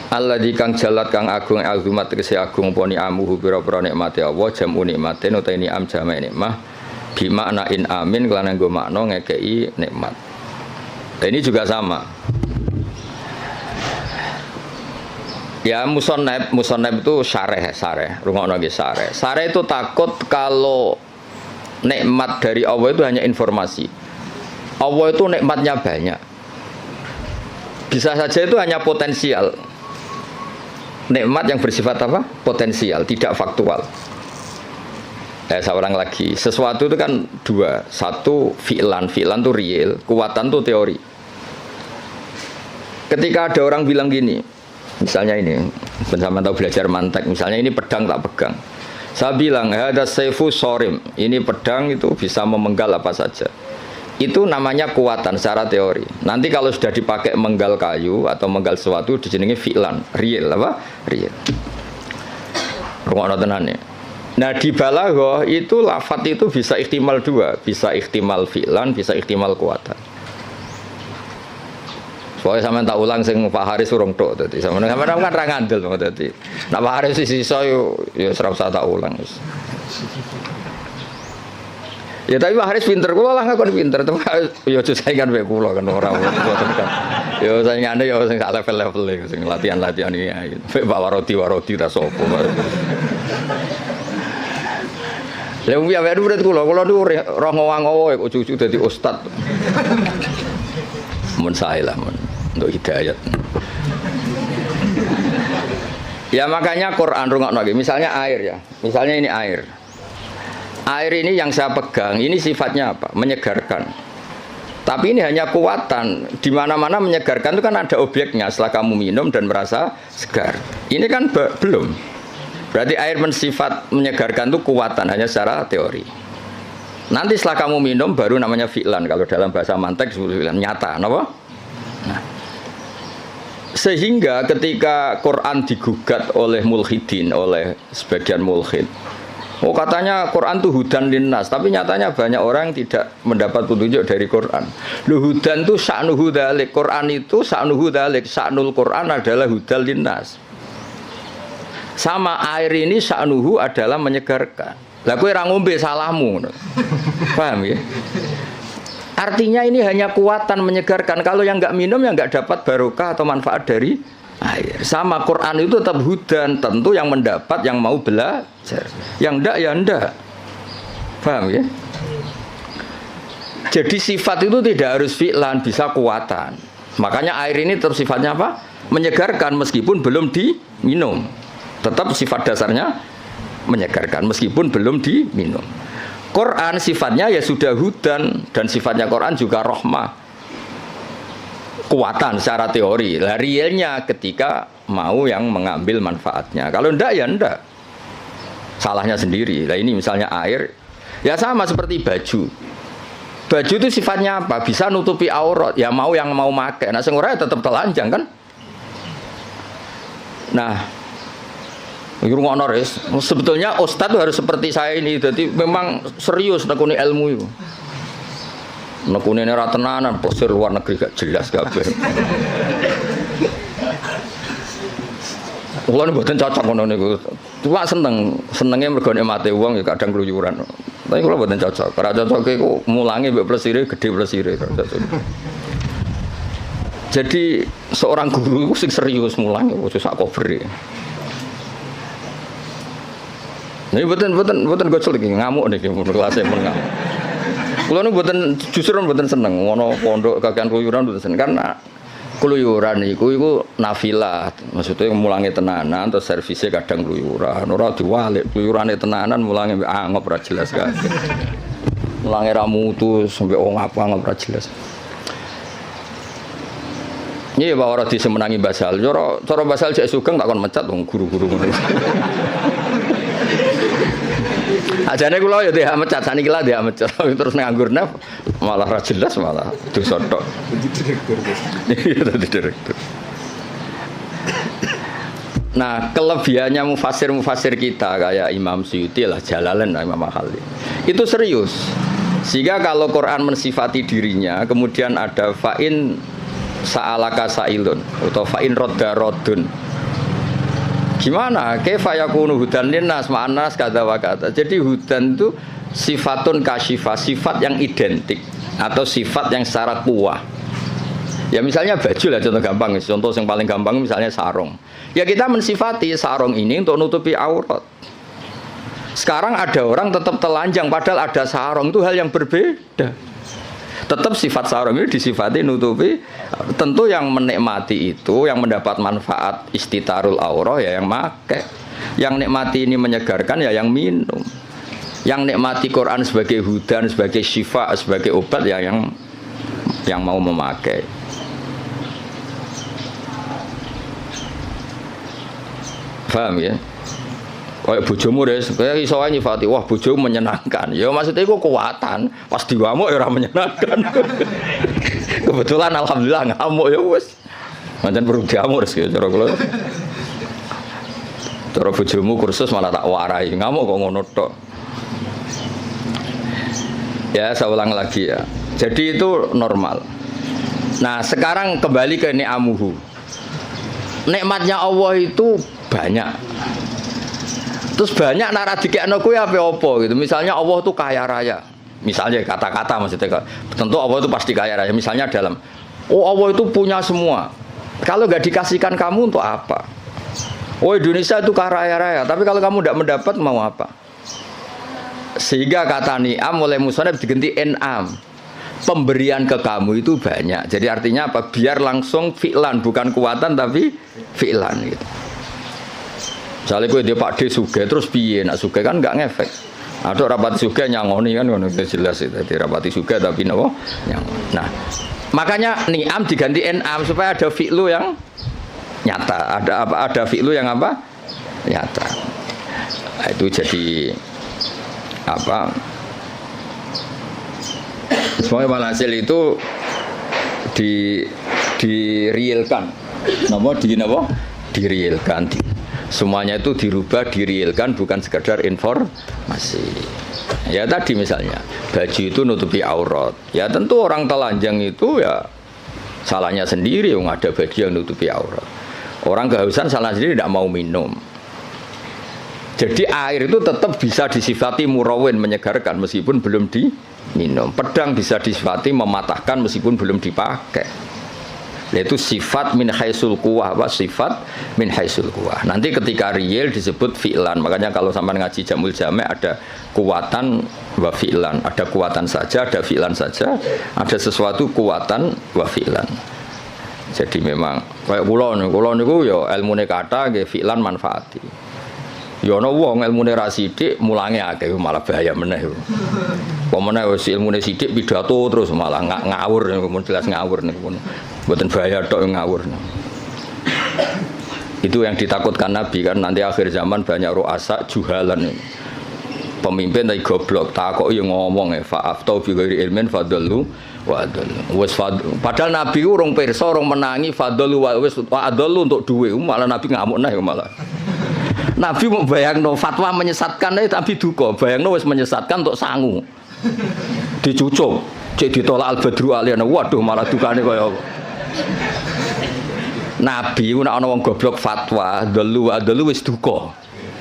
Alladzi kang jalat kang agung azumat tegese agung poni amuhu pira-pira nikmate Allah jamu nikmate utawa ni'am jamae nikmah bimakna in amin kelana nggo makna ngekei nikmat. Ini juga sama. Ya musannaf itu syareh. Rungokno nggih syareh. Syareh itu takut kalau nikmat dari Allah itu hanya informasi. Allah itu nikmatnya banyak. Bisa saja itu hanya potensial. Nikmat yang bersifat apa? Potensial, tidak faktual. Seorang lagi, sesuatu itu kan dua. Satu fi'lan itu real, kuwatan itu teori. Ketika ada orang bilang gini, misalnya ini, bersama tahu belajar mantek, misalnya ini pedang tak pegang. Saya bilang, ada saifu sorim, ini pedang itu bisa memenggal apa saja. Itu namanya kuwatan secara teori. Nanti kalau sudah dipakai menggal kayu atau menggal sesuatu, dijenengi fi'lan, real apa? Real. Rungokno tenan ya. Nah di balaghah itu lafadz itu bisa ihtimal dua, bisa ihtimal fi'lan, bisa ihtimal kuwatan. Soalnya sampean tak ulang sing Pak Haris urung tok dadi sampean kan ra ngandel dadi. Nek Pak Haris sisa yo ora usah tak ulang wis. Ya tapi Pak Haris pinter, kula lah ngakon pinter, tapi yo aja saingan mek kula kan ora mboten kan. Yo saingane yo sing sak level-level sing latihan-latihan iki. Mek Pak Warodi ta sapa. Lha wong ya murid kula niku roh ngowang-ngowo kok cucu dadi ustad. Mun sae lah mun untuk hidayat. Ya makanya Quran rungokno nggih, misalnya air ya. Misalnya ini air. Air ini yang saya pegang, ini sifatnya apa? Menyegarkan. Tapi ini hanya kuwatan. Di mana-mana menyegarkan itu kan ada objeknya. Setelah kamu minum dan merasa segar. Ini kan belum. Berarti air bersifat menyegarkan itu kuwatan hanya secara teori. Nanti setelah kamu minum baru namanya fi'lan. Kalau dalam bahasa mantek disebut fi'lan, nyata, napa? Nah, sehingga ketika Quran digugat oleh mulhidin, oleh sebagian mulhid, oh katanya Quran itu hudan linnas, tapi nyatanya banyak orang yang tidak mendapat petunjuk dari Quran. Hudan itu sa'nuhu dzalik, Quran itu sa'nuhu dzalik, sa'nul Quran adalah hudan linnas. Sama air ini sa'nuhu adalah menyegarkan. Lah kowe ra ngombe salahmu. Paham ya? Artinya ini hanya kuatan menyegarkan. Kalau yang enggak minum yang enggak dapat barokah atau manfaat dari air. Sama Quran itu tetap hudan, tentu yang mendapat yang mau belajar. Yang enggak ya enggak. Paham ya? Jadi sifat itu tidak harus fi'lan, bisa kuatan. Makanya air ini tetap sifatnya apa? Menyegarkan meskipun belum diminum. Tetap sifat dasarnya menyegarkan meskipun belum diminum. Quran sifatnya ya sudah hudan dan sifatnya Quran juga rahmah. Kuatan secara teori. Lah realnya ketika mau yang mengambil manfaatnya. Kalau ndak ya ndak. Salahnya sendiri. Lah ini misalnya air ya sama seperti baju. Baju itu sifatnya apa? Bisa nutupi aurat. Ya mau yang mau pakai. Nah sing ora tetap telanjang kan? Nah, sebetulnya ustadz harus seperti saya ini, jadi memang serius nekuni ilmu itu. Nekuni ini ratenanan, posir luar negeri gak jelas kabeh. Kulo mboten cocok ngono niku. Cuma senenge mergo nikmate wong ya kadang keluyuran. Tapi kulo mboten cocok. Ora cocoke ku mulange mbek plesire gede plesire. Jadi seorang guru itu sing serius mulang khusus sak cover. Ini buatan gocol lagi ngamuk nih kelasnya pun ngamuk. Kalau ini buatan justru buatan seneng, ngono pondok kakean keluyuran buatan seneng karena keluyuran itu nafilah, maksudnya mulangnya tenanan atau servisnya kadang keluyuran, orang diwalik keluyurannya tenanan mulangnya angop ora jelas kan, mulangnya ramutu sampai ngap ora jelas. Iya bahwa orang disemenangi basal, coro basal cek sugeng tak kon mecat dong guru-guru. Ajane kula ya dia mecat, saniki lah dia mecat terus nganggur naf malah ra jelas malah disotok. Jadi direktur. Nah, kelebihannya mufasir kita kayak Imam Suyuti lah, Jalalain, Imam Al-Khalil. Itu serius. Sehingga kalau Quran mensifati dirinya, kemudian ada fa'in sa'alaka sa'ilun atau fa'in rodda rodun. Gimana? Kaifa yakunu hudan linnas ma'anas kata wa kata. Jadi hudan itu sifatun kasyifah, sifat yang identik atau sifat yang secara kuah. Ya misalnya baju lah contoh gampang, contoh yang paling gampang misalnya sarung. Ya kita mensifati sarung ini untuk nutupi aurat. Sekarang ada orang tetap telanjang padahal ada sarung, itu hal yang berbeda. Tetap sifat sarung ini disifati nutupi. Tentu yang menikmati itu, yang mendapat manfaat istitarul aurah ya yang make. Yang nikmati ini menyegarkan ya yang minum. Yang nikmati Quran sebagai hudan, sebagai syifa, sebagai obat ya yang mau memakai. Paham ya? Kayak bojomu deh, kayak iso ae nyifati, wah bojomu menyenangkan. Ya maksudnya itu kekuatan, pas diwamuk ya ora menyenangkan. Kebetulan alhamdulillah ngamuk ya wis. Pancen perlu diamuk rezeki cara kula. Cara bojomu kursus malah tak warai, ngamuk kok ngono tok. Ya, saya ulang lagi ya. Jadi itu normal. Nah, sekarang kembali ke ni'amuhu. Nikmatnya Allah itu banyak. Terus banyak nara dikekno kuwi apa gitu. Misalnya Allah itu kaya raya. Misalnya kata-kata maksudnya. Tentu Allah itu pasti kaya raya. Misalnya dalam Allah itu punya semua. Kalau nggak dikasihkan kamu untuk apa? Indonesia itu kaya raya. Tapi kalau kamu tidak mendapat mau apa? Sehingga kata ni'am oleh musannaf diganti en'am. Pemberian ke kamu itu banyak. Jadi artinya apa? Biar langsung fi'lan, bukan kuatan tapi fi'lan gitu. Misalnya gue dia Pak D suge terus piye nak suge kan nggak ngefek. Ada rapati suge nyangoni kan jelas itu. Jadi rapati suge tapi nopo nyangoni. Nah makanya ni'am diganti en'am supaya ada fi'lu yang nyata. Ada fi'lu yang apa? Nyata. Nah, itu jadi apa? Semuanya walhasil itu direalkan. Direalkan. Semuanya itu dirubah, direalkan, bukan sekedar informasi. Ya tadi misalnya baju itu nutupi aurat. Ya tentu orang telanjang itu ya salahnya sendiri, yang ada baju yang nutupi aurat. Orang kehausan salah sendiri, tidak mau minum. Jadi air itu tetap bisa disifati murawin, menyegarkan meskipun belum diminum. Pedang bisa disifati mematahkan meskipun belum dipakai. Yaitu sifat min haisul quwah, sifat min haisul quwah. Nanti ketika real disebut fi'lan. Makanya kalau sampai ngaji Jamul Jami' ada kuwatan wa fi'lan. Ada kuwatan saja, ada fi'lan saja. Ada sesuatu kuwatan wa fi'lan. Jadi memang kayak kula niku ya ilmune kata nggih fi'lan manfaati. Ya ana wong ilmune ra sithik mulange akeh malah bahaya meneh. Pemene wis ilmune sithik pidato terus malah ngawur niku jelas ngawur niku. Mboten bahaya tok ngawur. Itu yang ditakutkan Nabi kan nanti akhir zaman banyak ru'asa juhalan. Pemimpin tapi goblok, takoki ngomong fa'aftau bi ghairi ilmin fadallu wa adallu. Wis padahal Nabi urung pirsa, urung menangi fadallu wa wis adallu untuk duwe, malah Nabi ngamuk nah malah. Nabi mau bayangno fatwa menyesatkan tapi duka, bayangno wis menyesatkan untuk sangu. Dicucuk, cek ditolak al-badru aliyana. Waduh malah dukane kaya apa. Nabi ku nek ana wong goblok fatwa, dalu wa dalu wis duka.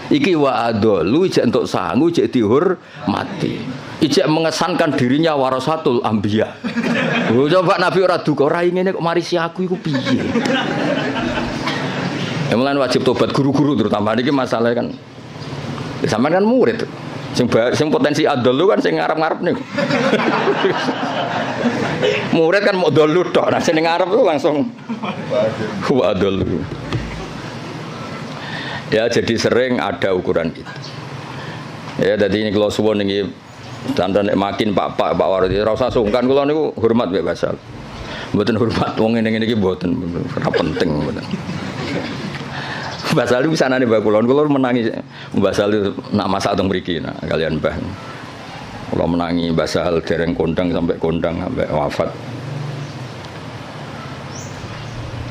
Iki wa adalu ijek entuk sangu ijek dihormati. Ijek mengesankan dirinya warasatul anbiya. Oh coba Nabi ora duka, ora ngene kok marisi aku iku piye. Mulane wajib tobat guru-guru terutama niki masalah kan. Sampeyan kan murid. Sing potensi adalu kan sing ngarep-ngarep niku. Murid kan mau dalu tok, nah sing ngarep itu langsung wa adalu. Ya jadi sering ada ukuran itu. Ya jadi ini kalau suwon ini dandan makin Pak Wardi rasa sungkan kalau niku hormat mbek Basal. Mboten hormat wong ngene iki mboten ora penting mboten. Basal itu bisa nane Mbak Kulon menangi Basal itu nak masak teng mriki nah kalian Mbah. Kula menangi Basal dereng kondang sampai wafat.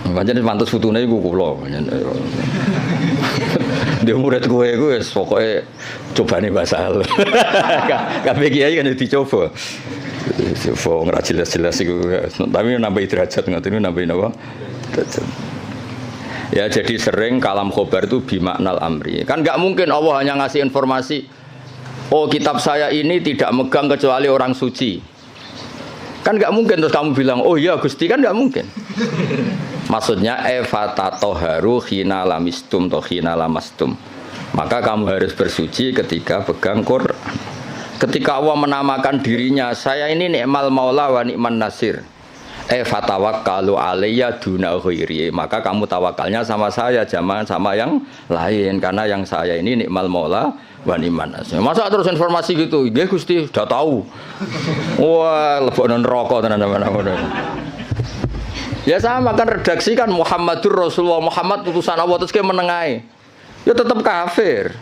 Pancen pantes futune iku kula. Dia murid kowe iku wis pokoke cobane Basal. Kabeh kiai kan dicoba. Coba ora jelas-jelas iku. Tapi nambah derajat ngoten nambah napa? Derajat. Ya jadi sering kalam khobar itu bimaknal amri. Kan enggak mungkin Allah hanya ngasih informasi, oh kitab saya ini tidak megang kecuali orang suci. Kan enggak mungkin terus kamu bilang, oh iya Gusti, kan enggak mungkin. Maksudnya efatatoharu khina lamistum atau khina lamastum. Maka kamu harus bersuci ketika pegang Quran. Ketika Allah menamakan dirinya, saya ini ni'mal maula wa ni'man nasir. Fatawakkalu alayya duna ghairi. Maka kamu tawakalnya sama saya, jangan sama yang lain, karena yang saya ini ni'mal maula wa ni'man nasir. Masa terus informasi gitu? Nggih Gusti, sudah tahu. Wah, lebokno neraka tenan-tenan. Ya sama kan redaksi kan Muhammadur Rasulullah, Muhammad utusan Allah terus kayak menengahi. Ya tetap kafir.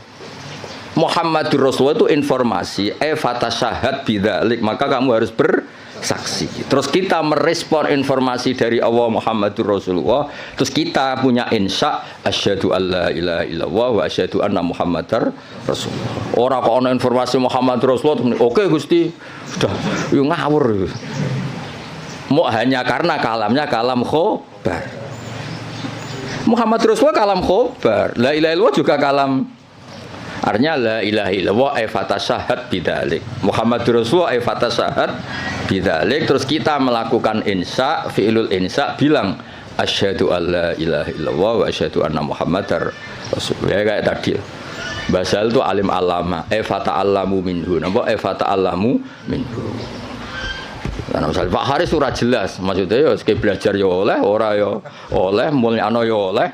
Muhammadur Rasulullah itu informasi, fatasyahat bidzalik, maka kamu harus bersaksi. Terus kita merespon informasi dari Allah Muhammadur Rasulullah, terus kita punya insya asyhadu alla ilaha illallah wa asyhadu anna Muhammadar Rasulullah. Ora kok ana informasi Muhammadur Rasulullah, oke Gusti, sudah yo ngawur. Mau hanya karena kalamnya kalam khobar. Muhammad Rasulullah kalam khobar. La ilaha illallah juga kalam. Artinya la ilaha illallah fatasyahat bidzalik. Muhammad Rasulullah fatasyahat bidzalik. Terus kita melakukan insya, fi'lul insya bilang asyhadu alla ilaha illallah wa asyhadu anna Muhammadar Rasulullah. Kayak tadi. Basal itu alim alama, fata'allamu minhu. Napa fata'allamu minhu. Karena misalnya Pak Haris surah jelas, maksudnya ya sekali belajar ya oleh, ora ya oleh, mulyano ya oleh,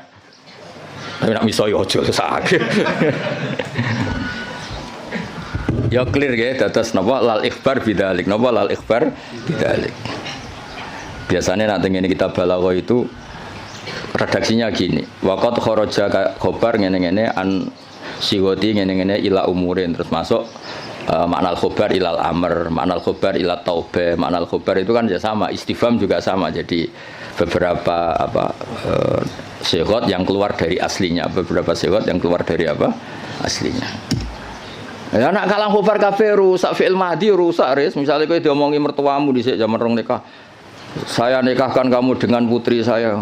tapi nak miso ya ojo sakit. Ya clear ya, dados napa lal ikhbar bidzalik, napa lal ikhbar bidzalik. Biasanya nanti ini kita balagha itu redaksinya gini, waqad kharaja khobar ngene-ngene an siwati ngene-ngene ila umurin, terus masuk makna al-khobar ilal amr, makna al-khobar ilal taubah, makna al-khobar itu kan ya sama, istifham juga sama. Jadi beberapa sighot yang keluar dari aslinya, beberapa sighot yang keluar dari apa? Aslinya. Ya nak kalang khobar kabeh rusak fi'il madhi rusak ris. Misalnya kowe diomongi mertuamu dhisik zaman rong nikah. Saya nikahkan kamu dengan putri saya.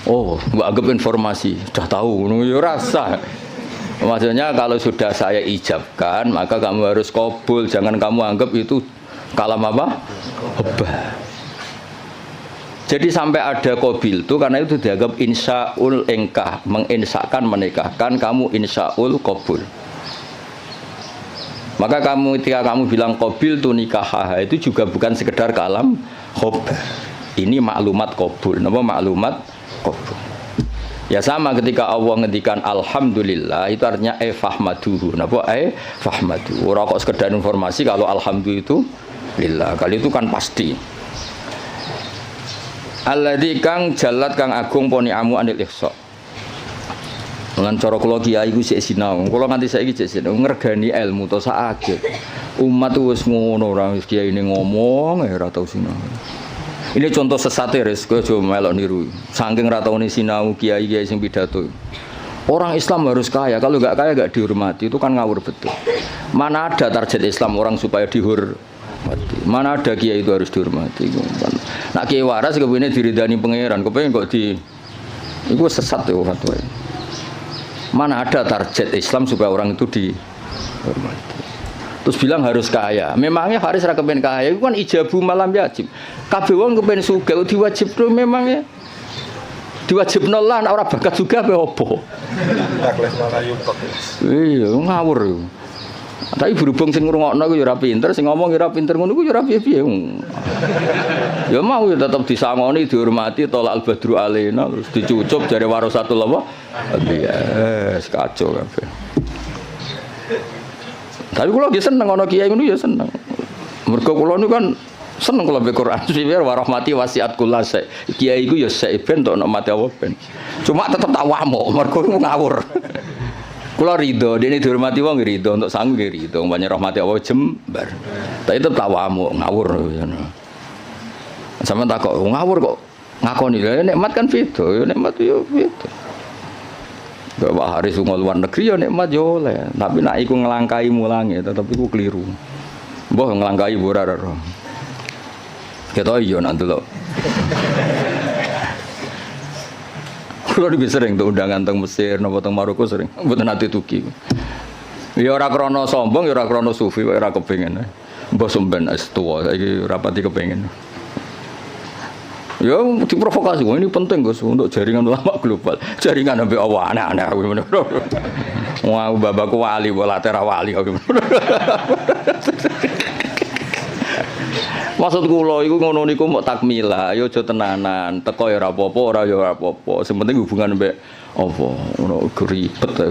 Oh, mbok anggap informasi, sudah tahu ngono ya rasa. Maksudnya kalau sudah saya ijabkan, maka kamu harus qabul, jangan kamu anggap itu kalam apa? Hobah. Jadi sampai ada qabil itu karena itu dianggap insyaul engkah, menginsyakan menikahkan, kamu insyaul qabul. Maka kamu ketika kamu bilang qabil tu nikah itu juga bukan sekedar kalam hobah. Ini maklumat qabul. Napa maklumat qabul? Ya sama ketika Allah ngendikan alhamdulillah itu artinya fahmaduhu. Napa fahmadu. Ora kok sekedar informasi kalau alhamdulillah itu lillah. Kali itu kan pasti. Alladzi kang jalat kang agung poni amu anil ihsa. Lan cara kula kiai iku sik sinau. Kula nganti saiki sik sinau ngregani ilmu to sak umat wis ngono ora wis kiai ini ngomong ora tau sinau. Ini contoh sesat res, kowe aja melok niru. Saking ra taune sinau kiai-kiai sing pidato. Orang Islam harus kaya, kalau enggak kaya enggak dihormati, itu kan ngawur betul. Mana ada target Islam orang supaya dihormati. Mana ada kiai itu harus dihormati. Nak kiai waras kepengine diridani pangeran, kepengin kok di iku sesat ya fatwa. Mana ada target Islam supaya orang itu dihormati. Terus bilang harus kaya. Memangnya Haris ra kepen kaya, itu kan ijabu malam yajib. Kabeh wong kepen sugih diwajibno memangnya. Diwajibno lah ora bakat juga apa opo. Iya, ngawur. Tapi berhubung sing ngrungokno ku ya ora pinter, sing ngomong ya ora pinter ngono ku ya ora piye-piye. Ya mau ya tetep disangoni, dihormati, tolak al-badru alaina, terus dicucup jare warasatul apa? Iya, kacau kabeh. Tapi kula nggih seneng ana kiai ngono ya seneng. Mergo kula niku kan seneng kula baca Quran. Sifir wa rahmati wasiat kullasai. Kiai iku ya sek ben tok nek mati apa ben. Cuma tetep tak wamuk mergo ngawur. Kula rido, dene dihormati wong rido, untuk sangu nggih rido, banyak rahmati Allah jembar. Tapi tetep tak wamuk ngawur ngono. Sampeyan takok ngawur kok ngakoni lha nikmat kan beda, ya nikmat yo beda. Bapak Haris lunga luar negeri ya nikmat yo oleh, tapi nek iku nglangkai mulange tetep iku keliru. Mbah nglangkai ora ora. Ketok yo nak delok. Kulo iki sering tuh undangan teng Mesir napa teng Maroko sering, mboten ate tuki. Ya ora krana sombong, ya ora krana sufi, ora kepengin. Mbah sampean es tuwa saiki rapati kepengin. Ya diprovokasi, ini penting Gus untuk jaringan ulama global. Jaringan sampai Allah aneh-aneh. Wah, babakku wali, bola tera wali. Maksud kula iku ngono niku mok takmila, ya aja tenanan. Teko ya ora apa-apa, ora ya ora apa-apa. Sing penting hubungan mbek apa, ngono ribet ae.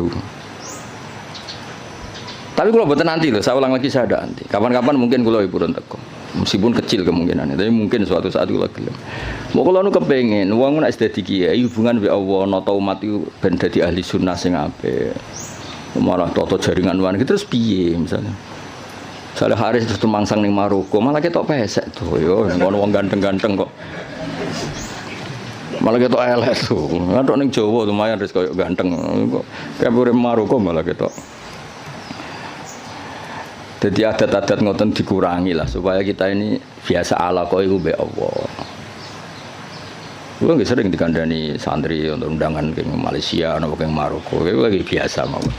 Tapi kula mboten nanti lho, saya ulang lagi saya ada nanti. Kapan-kapan mungkin kula purun teko. Meskipun kecil kemungkinannya, tapi mungkin suatu saat kula gelem. Mau kula nu kepengin wong nek dadi kiai hubungan mbek Allah, nata umat iku ben dadi ahli sunnah sing apik. Malah toto jaringan wan terus piye misalnya. Saleh Haris terus tumangsang ning Maroko, malah ketok pesek tuh yo, ngono wong ganteng-ganteng kok. Malah ketok elek tuh. Ngatok ning Jawa lumayan wis koyo ganteng kok. Kayak urip Maroko malah ketok. Jadi adat-adat ngoten dikurangi lah supaya kita ini biasa ala kok iku mbek Allah. Kuwi nggih sering dikandani santri untuk undangan ke Malaysia napa ke Maroko, kuwi lagi biasa mawon.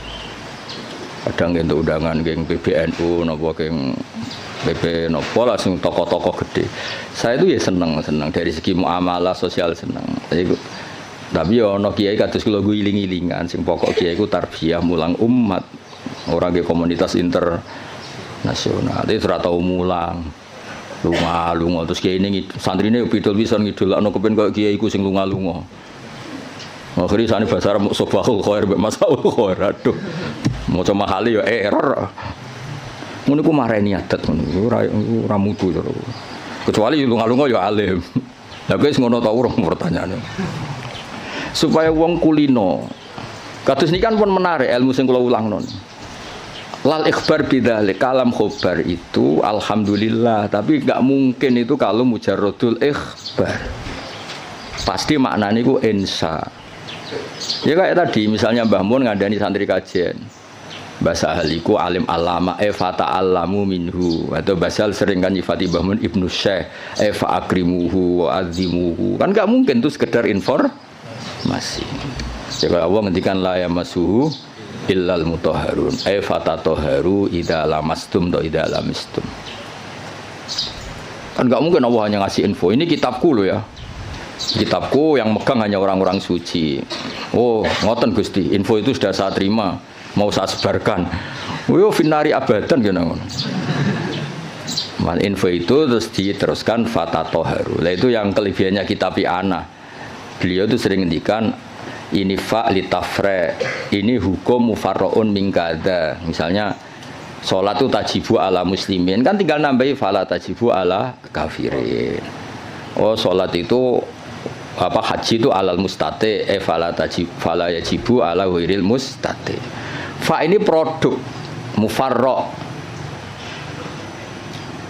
Kadang untuk undangan ke PBNU napa ke PP napa lah sing tokoh-tokoh gede. Saya itu ya seneng dari segi muamalah sosial seneng. Tapi ya ana kiai kados kula iling-ilingan sing pokok kiai iku tarbiyah mulang umat. Ora ke komunitas internasional. Itu ora tau mulang. Lunga terus kiai ini santrine pidol pisan ngidolakno kepen koyo kiai iku sing lunga-lunga. Akhire sane bahasa Arab sobahul khair mbek masaul khair. Aduh. Maca mahali ya error. Ngono ku mareni adat ngono. Ora mutu to. Kecuali lunga-lunga ya alim. Lah guys ngono ta urung pertanyaane. Supaya wong kulino. Kados niki kan pun menarik ilmu sing kula ulangno. Lal ikhbar bidzalik, kalam khobar itu alhamdulillah, tapi nggak mungkin itu kalau mujarrodul ikhbar. Pasti maknanya itu insya. Ya kayak tadi misalnya Mbah Mun ngandani santri kajian. Bahasa ahliku alim alama fata alamu minhu, atau basal sering kan nyifati Mbah Mun ibnu syekh fa akrimuhu wa azimuhu. Kan nggak mungkin itu sekedar informasi. Ya kalau Allah ngendikan la yamassuhu illal mutahharun fata toharu idza lamastum do idza lamistum. Kan nggak mungkin Allah hanya ngasih info. Ini kitabku loh ya. Kitabku yang megang hanya orang-orang suci. Oh, ngoten Gusti, info itu sudah saya terima, mau saya sebarkan. Yo finari abadan gitu. Info itu terus diteruskan fata toharu. Lah itu yang kelebihannya kitab ana. Beliau itu sering ngendikan ini fa litafre, ini hukum mufarraun min kada. Misalnya sholat itu tajibu ala muslimin, kan tinggal nambahi fala tajibu ala kafirin. Oh, sholat itu haji itu alal mustate fala yajibu ala ghairil mustate. Fa ini produk mufarra.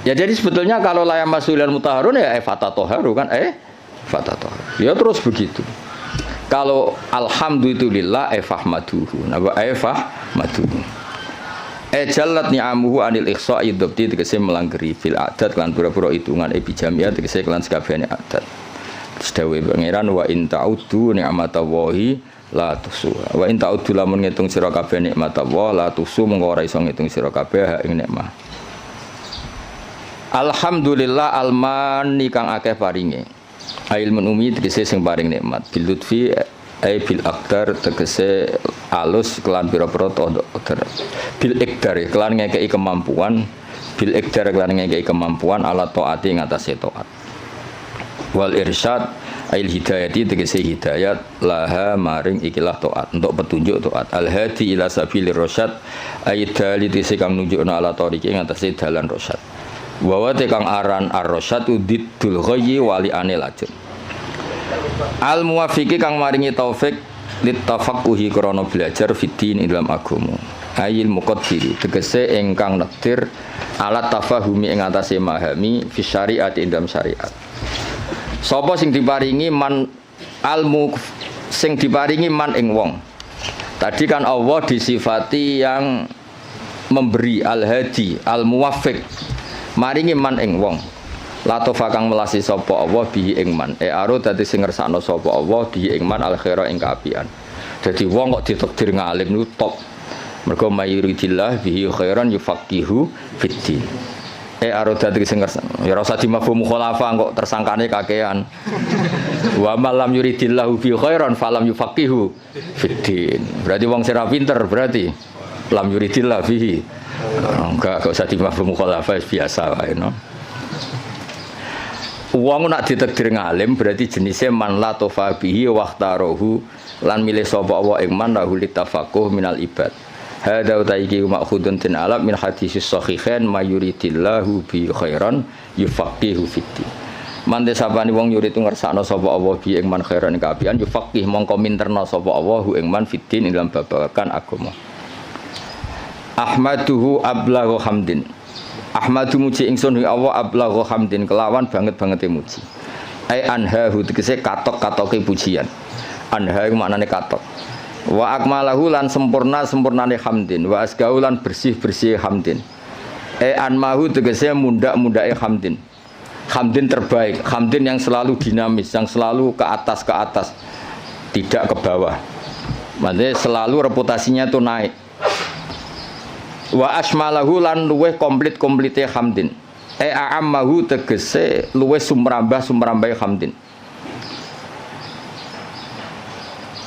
Ya jadi sebetulnya kalau la yamassul mutahharun ya fatatoharu kan fatatoharu. Ya terus begitu. Kalau alhamdulillah fahmaduhu. Napa fahmaduhu. Jalat ni'amuhu anil ikhsa'i dhabti tegese melanggeri fil adat lan pura-pura hitungan bijamiah tegese kelan sakabehane adat. Sedawe pangeran wa in ta'uddu ni'matallahi la tuhsuha. Wa in ta'uddu lamun ngitung sira kabeh nikmatallahi la tuhsu mengko ora iso ngitung sira kabeh ing nikmat. Alhamdulillah almani kang akeh paringe. Ilmun umi tegese sing paring nikmat. Bil lutfi bil aqdar tegese alus kelan pira-pira qadar. Bil iqdar kelan ngekeki kemampuan, bil iqdar kelan ngekeki kemampuan ala taati ngatasé taat. Wal irsyad ail hidayati tegese hidayat laha maring ikilah taat untuk petunjuk taat al hadi ila sabilir rasyad aidali tegese kang nunjukna ala tariqi ngatasé dalan rasyad wa kang aran ar-rasyad udiddul ghayyi wali anil lajur al muwafiqi kang maringi taufik litafaqquhi krana belajar fiddin ing dalam agama ayil muqaddiri tegese ingkang nektir alat tafahumi ing atase memahami fi syariat ing dalam syariat. Sapa sing diparingi man almu sing diparingi man ing wong. Tadi kan Allah disifati yang memberi al-hadi, al-muwaffiq. Maringi man ing wong. Latofa kang melasi sapa Allah bihi ing man. Aro dadi sing ngersakno sapa Allah bihi ing man al-khaira ing kaapian. Dadi wong kok ditakdir ngalim niku top. Mergo mayuridillah bihi khairan yufaqihu fiddin. Aro dadi sing ngersakno. Ya ora usah dimafhum mukhalafah kok tersangkane kakean. Wa malam yuridillahu bihi khairan falam yufaqihu fiddin. Berarti wong sing ra pinter berarti lam yuridillah bihi. Enggak usah dimafhum mukhalafah biasa wae no. Wong nak ditakdir ngalim berarti jenisnya man la tofabihi waqtarohu lan milih sapa Allah ing man lahu litafaqquh minal ibad. Hadza utaiki ma'khudun tin alam min hadisis sahihain mayuridillahu bi khairan yufaqihu fiddin. Man desapani wong yuridu ngersakno sapa Allah bi ing man khairan kaapian yufaqih mongko minterna sapa Allah ing man fiddin ing dalam babagan agama. Ahmaduhu ablaghu hamdin. Ahmadu muji ingsun wa Allah ablaghu hamdin kelawan banget-bangete muji. Ai anhahu tegese katok-katoke pujian. Anha iku maknane katok. Wa akmalahu lan sempurnane hamdin, wa asgau lan bersih hamdin. Anmahu tegese mundak-mundake hamdin. Hamdin terbaik, hamdin yang selalu dinamis, yang selalu ke atas, tidak ke bawah. Maksudnya selalu reputasinya itu naik. Wa asmalahu lan luweh komplit-komplite hamdin. A'ammahu tegese luweh sumrambah hamdin.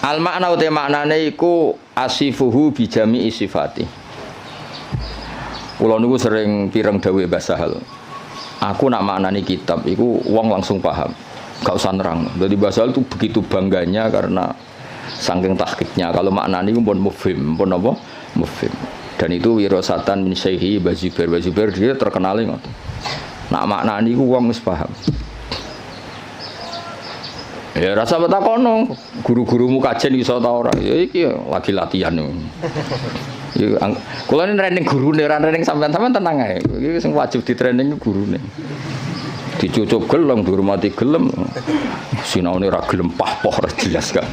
Al makna uta maknane iku asifuhu bi jami'i sifati. Kula niku sering pireng dawuh Mbah Sahal. Aku nak maknani kitab iku wong langsung paham. Gak usah nerang. Jadi Mbah Sahal itu begitu bangganya karena saking tahqiqnya. Kalau maknani iku pun mufhim, pun apa? Mufhim. Dan itu wirasatan min syaihi Bazubair dia terkenal ngoten. Nak maknani iku wong wis paham. Ya rasa betakono, guru-gurumu kajen iso ta ora? Ya iki lagi latihan. Yo kula ini training gurune, ora training sampean-sampean tenang ae. Iki sing wajib di training gurune. Dicucuk gelem, dihormati gelem. Sinaune ora gelem pah-poh ora jelas kan.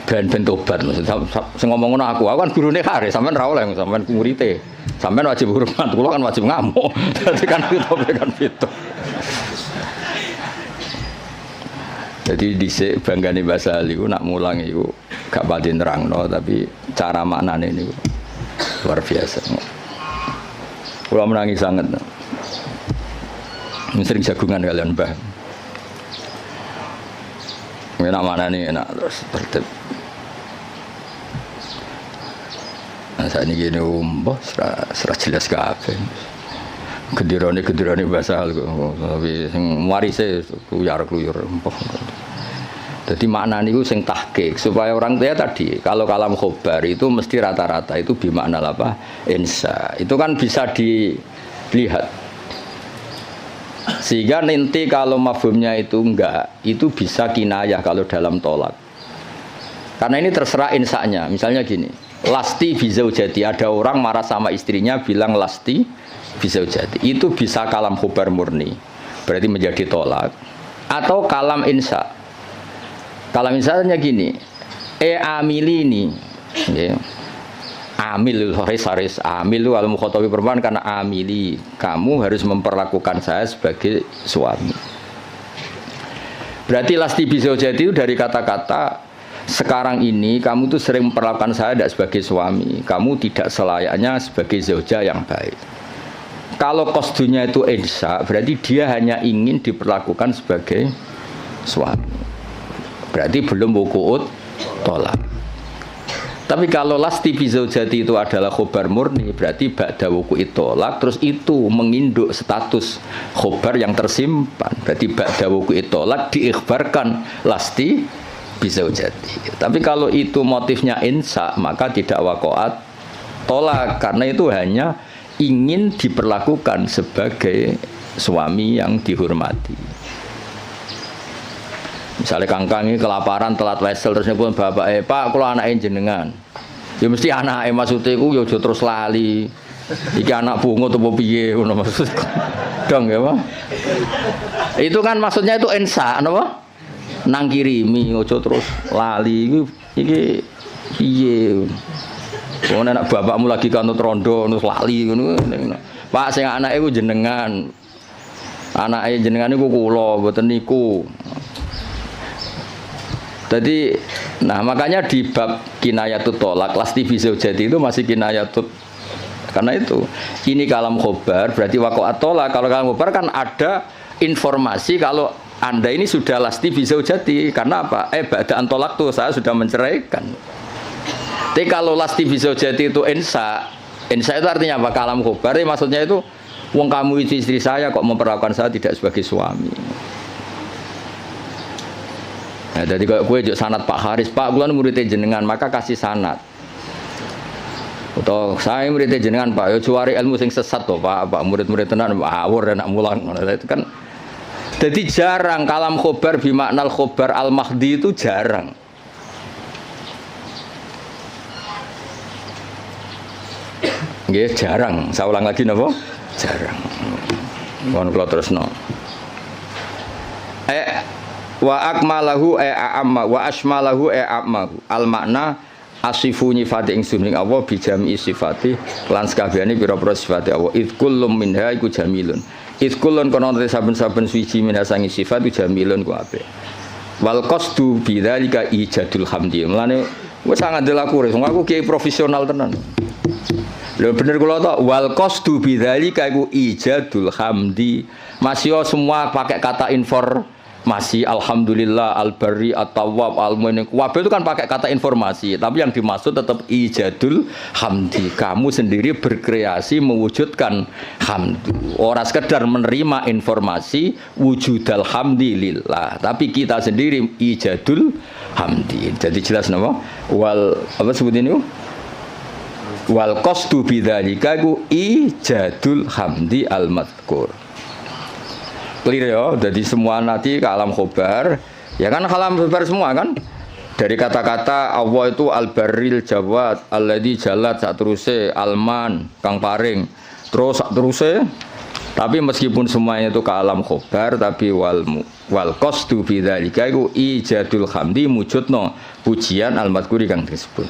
Ben tobat maksudnya sing ngomong ngono aku kan gurune kare sampean ra oleh sampean muridé. Sampean wajib hormat, kula kan wajib ngamuk. Dadi kan itu. Jadi dhisik banggane bahasa Ali ku nak mulang iku gak pati nerangno tapi cara maknane niku luar biasa. Kula menangi sangat. Sering jagungan kalian Mbah. Enak maknane enak terus tertib. Nah saat ini gini mbah serah jelas kabeh. Gedirane bahasa hal tapi sing warise kluyur empah. Jadi makna niku sing tahqiq supaya orang tua tadi kalau kalam khobar itu mesti rata-rata itu bimakna apa? Insa. Itu kan bisa dilihat. Sehingga nanti kalau mafhumnya itu enggak, itu bisa kinayah kalau dalam tolak. Karena ini terserah insanya. Misalnya gini, lasti bizaujati, ada orang marah sama istrinya bilang lasti bizaujati. Itu bisa kalam khobar murni. Berarti menjadi tolak atau kalam insa. Kalam insanya gini, amilini. Ya. Amil haris amil al mukhatabi perempuan karena amili kamu harus memperlakukan saya sebagai suami. Berarti lasti bizaujati itu dari kata-kata sekarang ini kamu tuh sering memperlakukan saya tidak sebagai suami, kamu tidak selayaknya sebagai zauja yang baik. Kalau qasdunya itu insa, berarti dia hanya ingin diperlakukan sebagai suami. Berarti belum wuku'ut tolak. Tapi kalau lasti bizaujati itu adalah khobar murni, berarti ba'da wuku'it tolak, terus itu menginduk status khobar yang tersimpan. Berarti ba'da wuku'it tolak diikhbarkan lasti bizaujati. Tapi kalau itu motifnya insa, maka tidak waqa'at tolak, karena itu hanya ingin diperlakukan sebagai suami yang dihormati. Misalnya kangkang ini kelaparan telat wesel terus nyebut bapak Pak kalau anaknya jenengan ya mesti anaknya maksudnya itu ya terus lali iki anak bungo atau piye ngono maksud dong ya Pak itu kan maksudnya itu ensa apa nang kirimi ojo terus lali iki piye wong anak bapakmu lagi kanut rondo terus lali ngono Pak sing anake ku jenengan anake jenengan niku kula mboten niku. Jadi, nah makanya di bab kinayatut tolak, lasti bizaujati itu masih kinayatut. Karena itu, ini kalam khobar, berarti waqa'at tolak. Kalau kalam khobar kan ada informasi kalau Anda ini sudah lasti bizaujati. Karena apa? Ba'da'an tolak tuh, saya sudah menceraikan. Tapi kalau lasti bizaujati itu insa itu artinya apa? Kalam khobar, maksudnya itu, wong kamu itu istri saya kok memperlakukan saya tidak sebagai suami. Nah, jadi kalau gue juk sanad Pak Haris, Pak gue muridnya jenengan, maka kasih sanad. Atau saya muridnya jenengan Pak, yo cuari ilmu sing sesat toh Pak murid-murid tenan awur anak mulang. Itu kan, jadi jarang kalam khobar bimaknal khobar al mahdi itu jarang. Nggih jarang. Saya ulang lagi napa? Jarang. Mohon kula terusno. Wa akmalahu a'amma wa asmalahu a'ammahu al makna asifu nyifati ingsun ing Allah bi jami sifati lan sakabehane pira-pira sifate Allah id kullum minha iku jamilun id kullun kono saben-saben suci minha sangi sifat iku jamilun ku apik wal qasdu bidzalika ijadul hamdi mulane wis sangat delaku wong aku kiai profesional tenan lho bener kula tok wal qasdu bidzalika iku ijadul hamdi masih semua pakai kata masih alhamdulillah al-barri at-tawwab al-mu'min wabil itu kan pakai kata informasi tapi yang dimaksud tetap ijadul hamdi kamu sendiri berkreasi mewujudkan hamdu orang sekedar menerima informasi wujudal hamdi lillah tapi kita sendiri ijadul hamdi jadi jelas nama wal apa sebut ini wal qasdu bidzalika iku ijadul hamdi al-madhkur clear ya, jadi semua nanti kalam khobar ya kan kalam khobar semua kan Dari kata-kata Allah itu al-barril jawad, alladzi jalat sak teruse alman kang paring. Terus sak teruse tapi meskipun semuanya itu ke alam khobar tapi wal qasdu bidzalika iku ijadul hamdi mujudno pujian al-madhkuri kang disebut.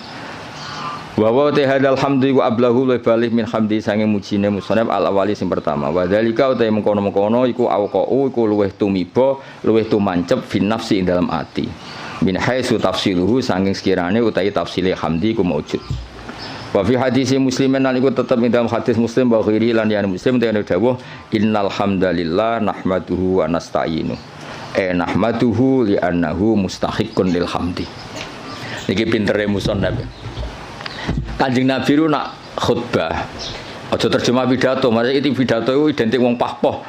Wa wa tahadal hamdi wa ablahu li balih min hamdi sange mujine musannaf al-awali sing pertama. Wa dzalika uta mengkono-mengkono iku auqau iku luweh tumiba, luweh tumancep fin nafsi ing dalam ati. Min haitsu tafsiluhu saking sekirane utawi tafsile hamdi ku maujud. Wa fi hadis muslimin lan iku tetep ing dalam hadis muslim wa ghairi lan yang muslim dene dawuh innal hamdalillah nahmaduhu wa nasta'inu. Nahmaduhu li annahu mustahiqqun lil hamdi. Niki pintere musannaf. Kanjeng Nabi ru nak khutbah. Aja terjemah pidato, maksudnya itu pidato itu identik wong pahpoh.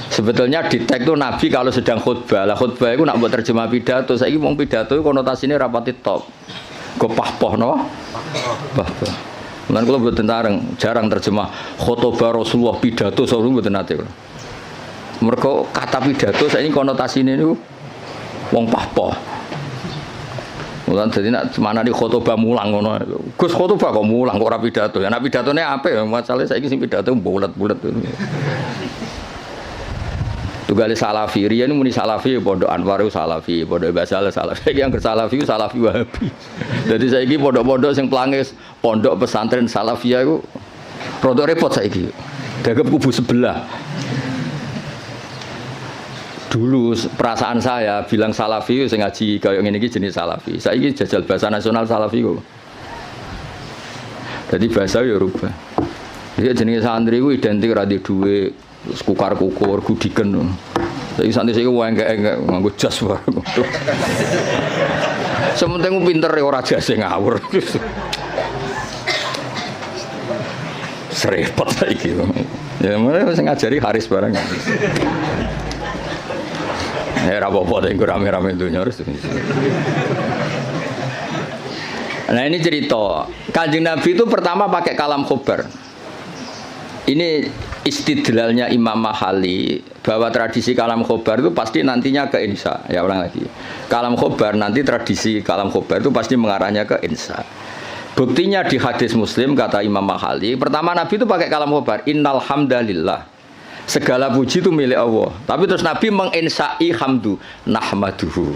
Sebetulnya di teks itu Nabi kalau sedang khutbah, lah khutbah itu nak buat terjemah pidato. Saiki wong pidato itu konotasinya rapati top. Go pahpoh no? Pahpoh. Lan kula mboten jarang terjemah khutbah Rasulullah pidato sawu mboten nate. Mergo kata pidato saiki konotasine niku wong pahpoh. Mulan dadi nak mana di khutbah mulang ngono. Gus khutbah kok mulang kok ora pidato. Ya nek pidatone apik ya masalahe saiki sing pidato bulet-bulet. Tugale salafi, riyen muni salafi pondok Anwar salafi, pondok Basal salafi, yang salafi salafi Wahabi. Jadi saiki pondok-pondok sing pelangis pondok pesantren salafiyah iku rada repot saiki. Dagep kubu sebelah. Dulu perasaan saya bilang salafi sing ngaji kaya ngene iki jenis salafi. Saiki jajal bahasa nasional salafi kok. Jadi bahasa ya rubah. Dia jenenge santri ku identik ra di dhuwit kukar-kukur, gudiken. Saiki santri saiki engke-engke nganggo jas wae. Sementing pinter ora jase ngawur. Serepot saiki. Ya mulai sing ngajari Haris barang. Ya ora apa-apa nek rame-rame donya harus. Nah ini cerita Kanjeng Nabi itu pertama pakai kalam khobar. Ini istidlalnya Imam Mahali bahwa tradisi kalam khobar itu pasti nantinya ke insya. Ya ulang lagi. Kalam khobar nanti tradisi kalam khobar itu pasti mengarahnya ke insya. Buktinya di hadis Muslim kata Imam Mahali, pertama Nabi itu pakai kalam khobar. Innal hamdalillah. Segala puji itu milik Allah. Tapi terus Nabi menginsai hamdu nahmaduhu.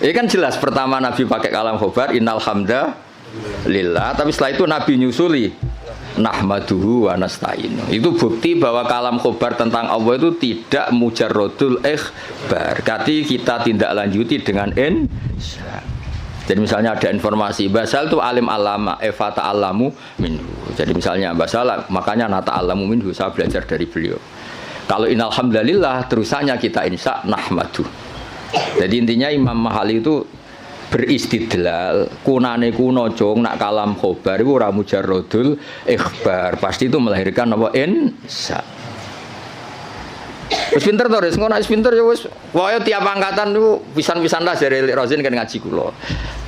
Ini kan jelas pertama Nabi pakai kalam khobar innal hamdalillah. Tapi setelah itu Nabi nyusuli nahmaduhu wa nasta'inu. Itu bukti bahwa kalam khobar tentang Allah itu tidak mujarrodul ikhbar. Berarti kita tindak lanjuti dengan insya. Jadi misalnya ada informasi Basal itu alim alama Eva ta'alamu minhu. Jadi misalnya Basal makanya nata alamu minhu, saya belajar dari beliau. Kalau innalhamdulillah terusannya kita insya nahmadu. Jadi intinya Imam Mahali itu beristidlal kunane kuno jong nak kalam khobar itu ora mujarrodul ikhbar, pasti itu melahirkan apa insya. Wis pinter to, ngono wis pinter ya wis wae tiap angkatan niku pisan-pisan lah jare Rozin kan ngaji kula.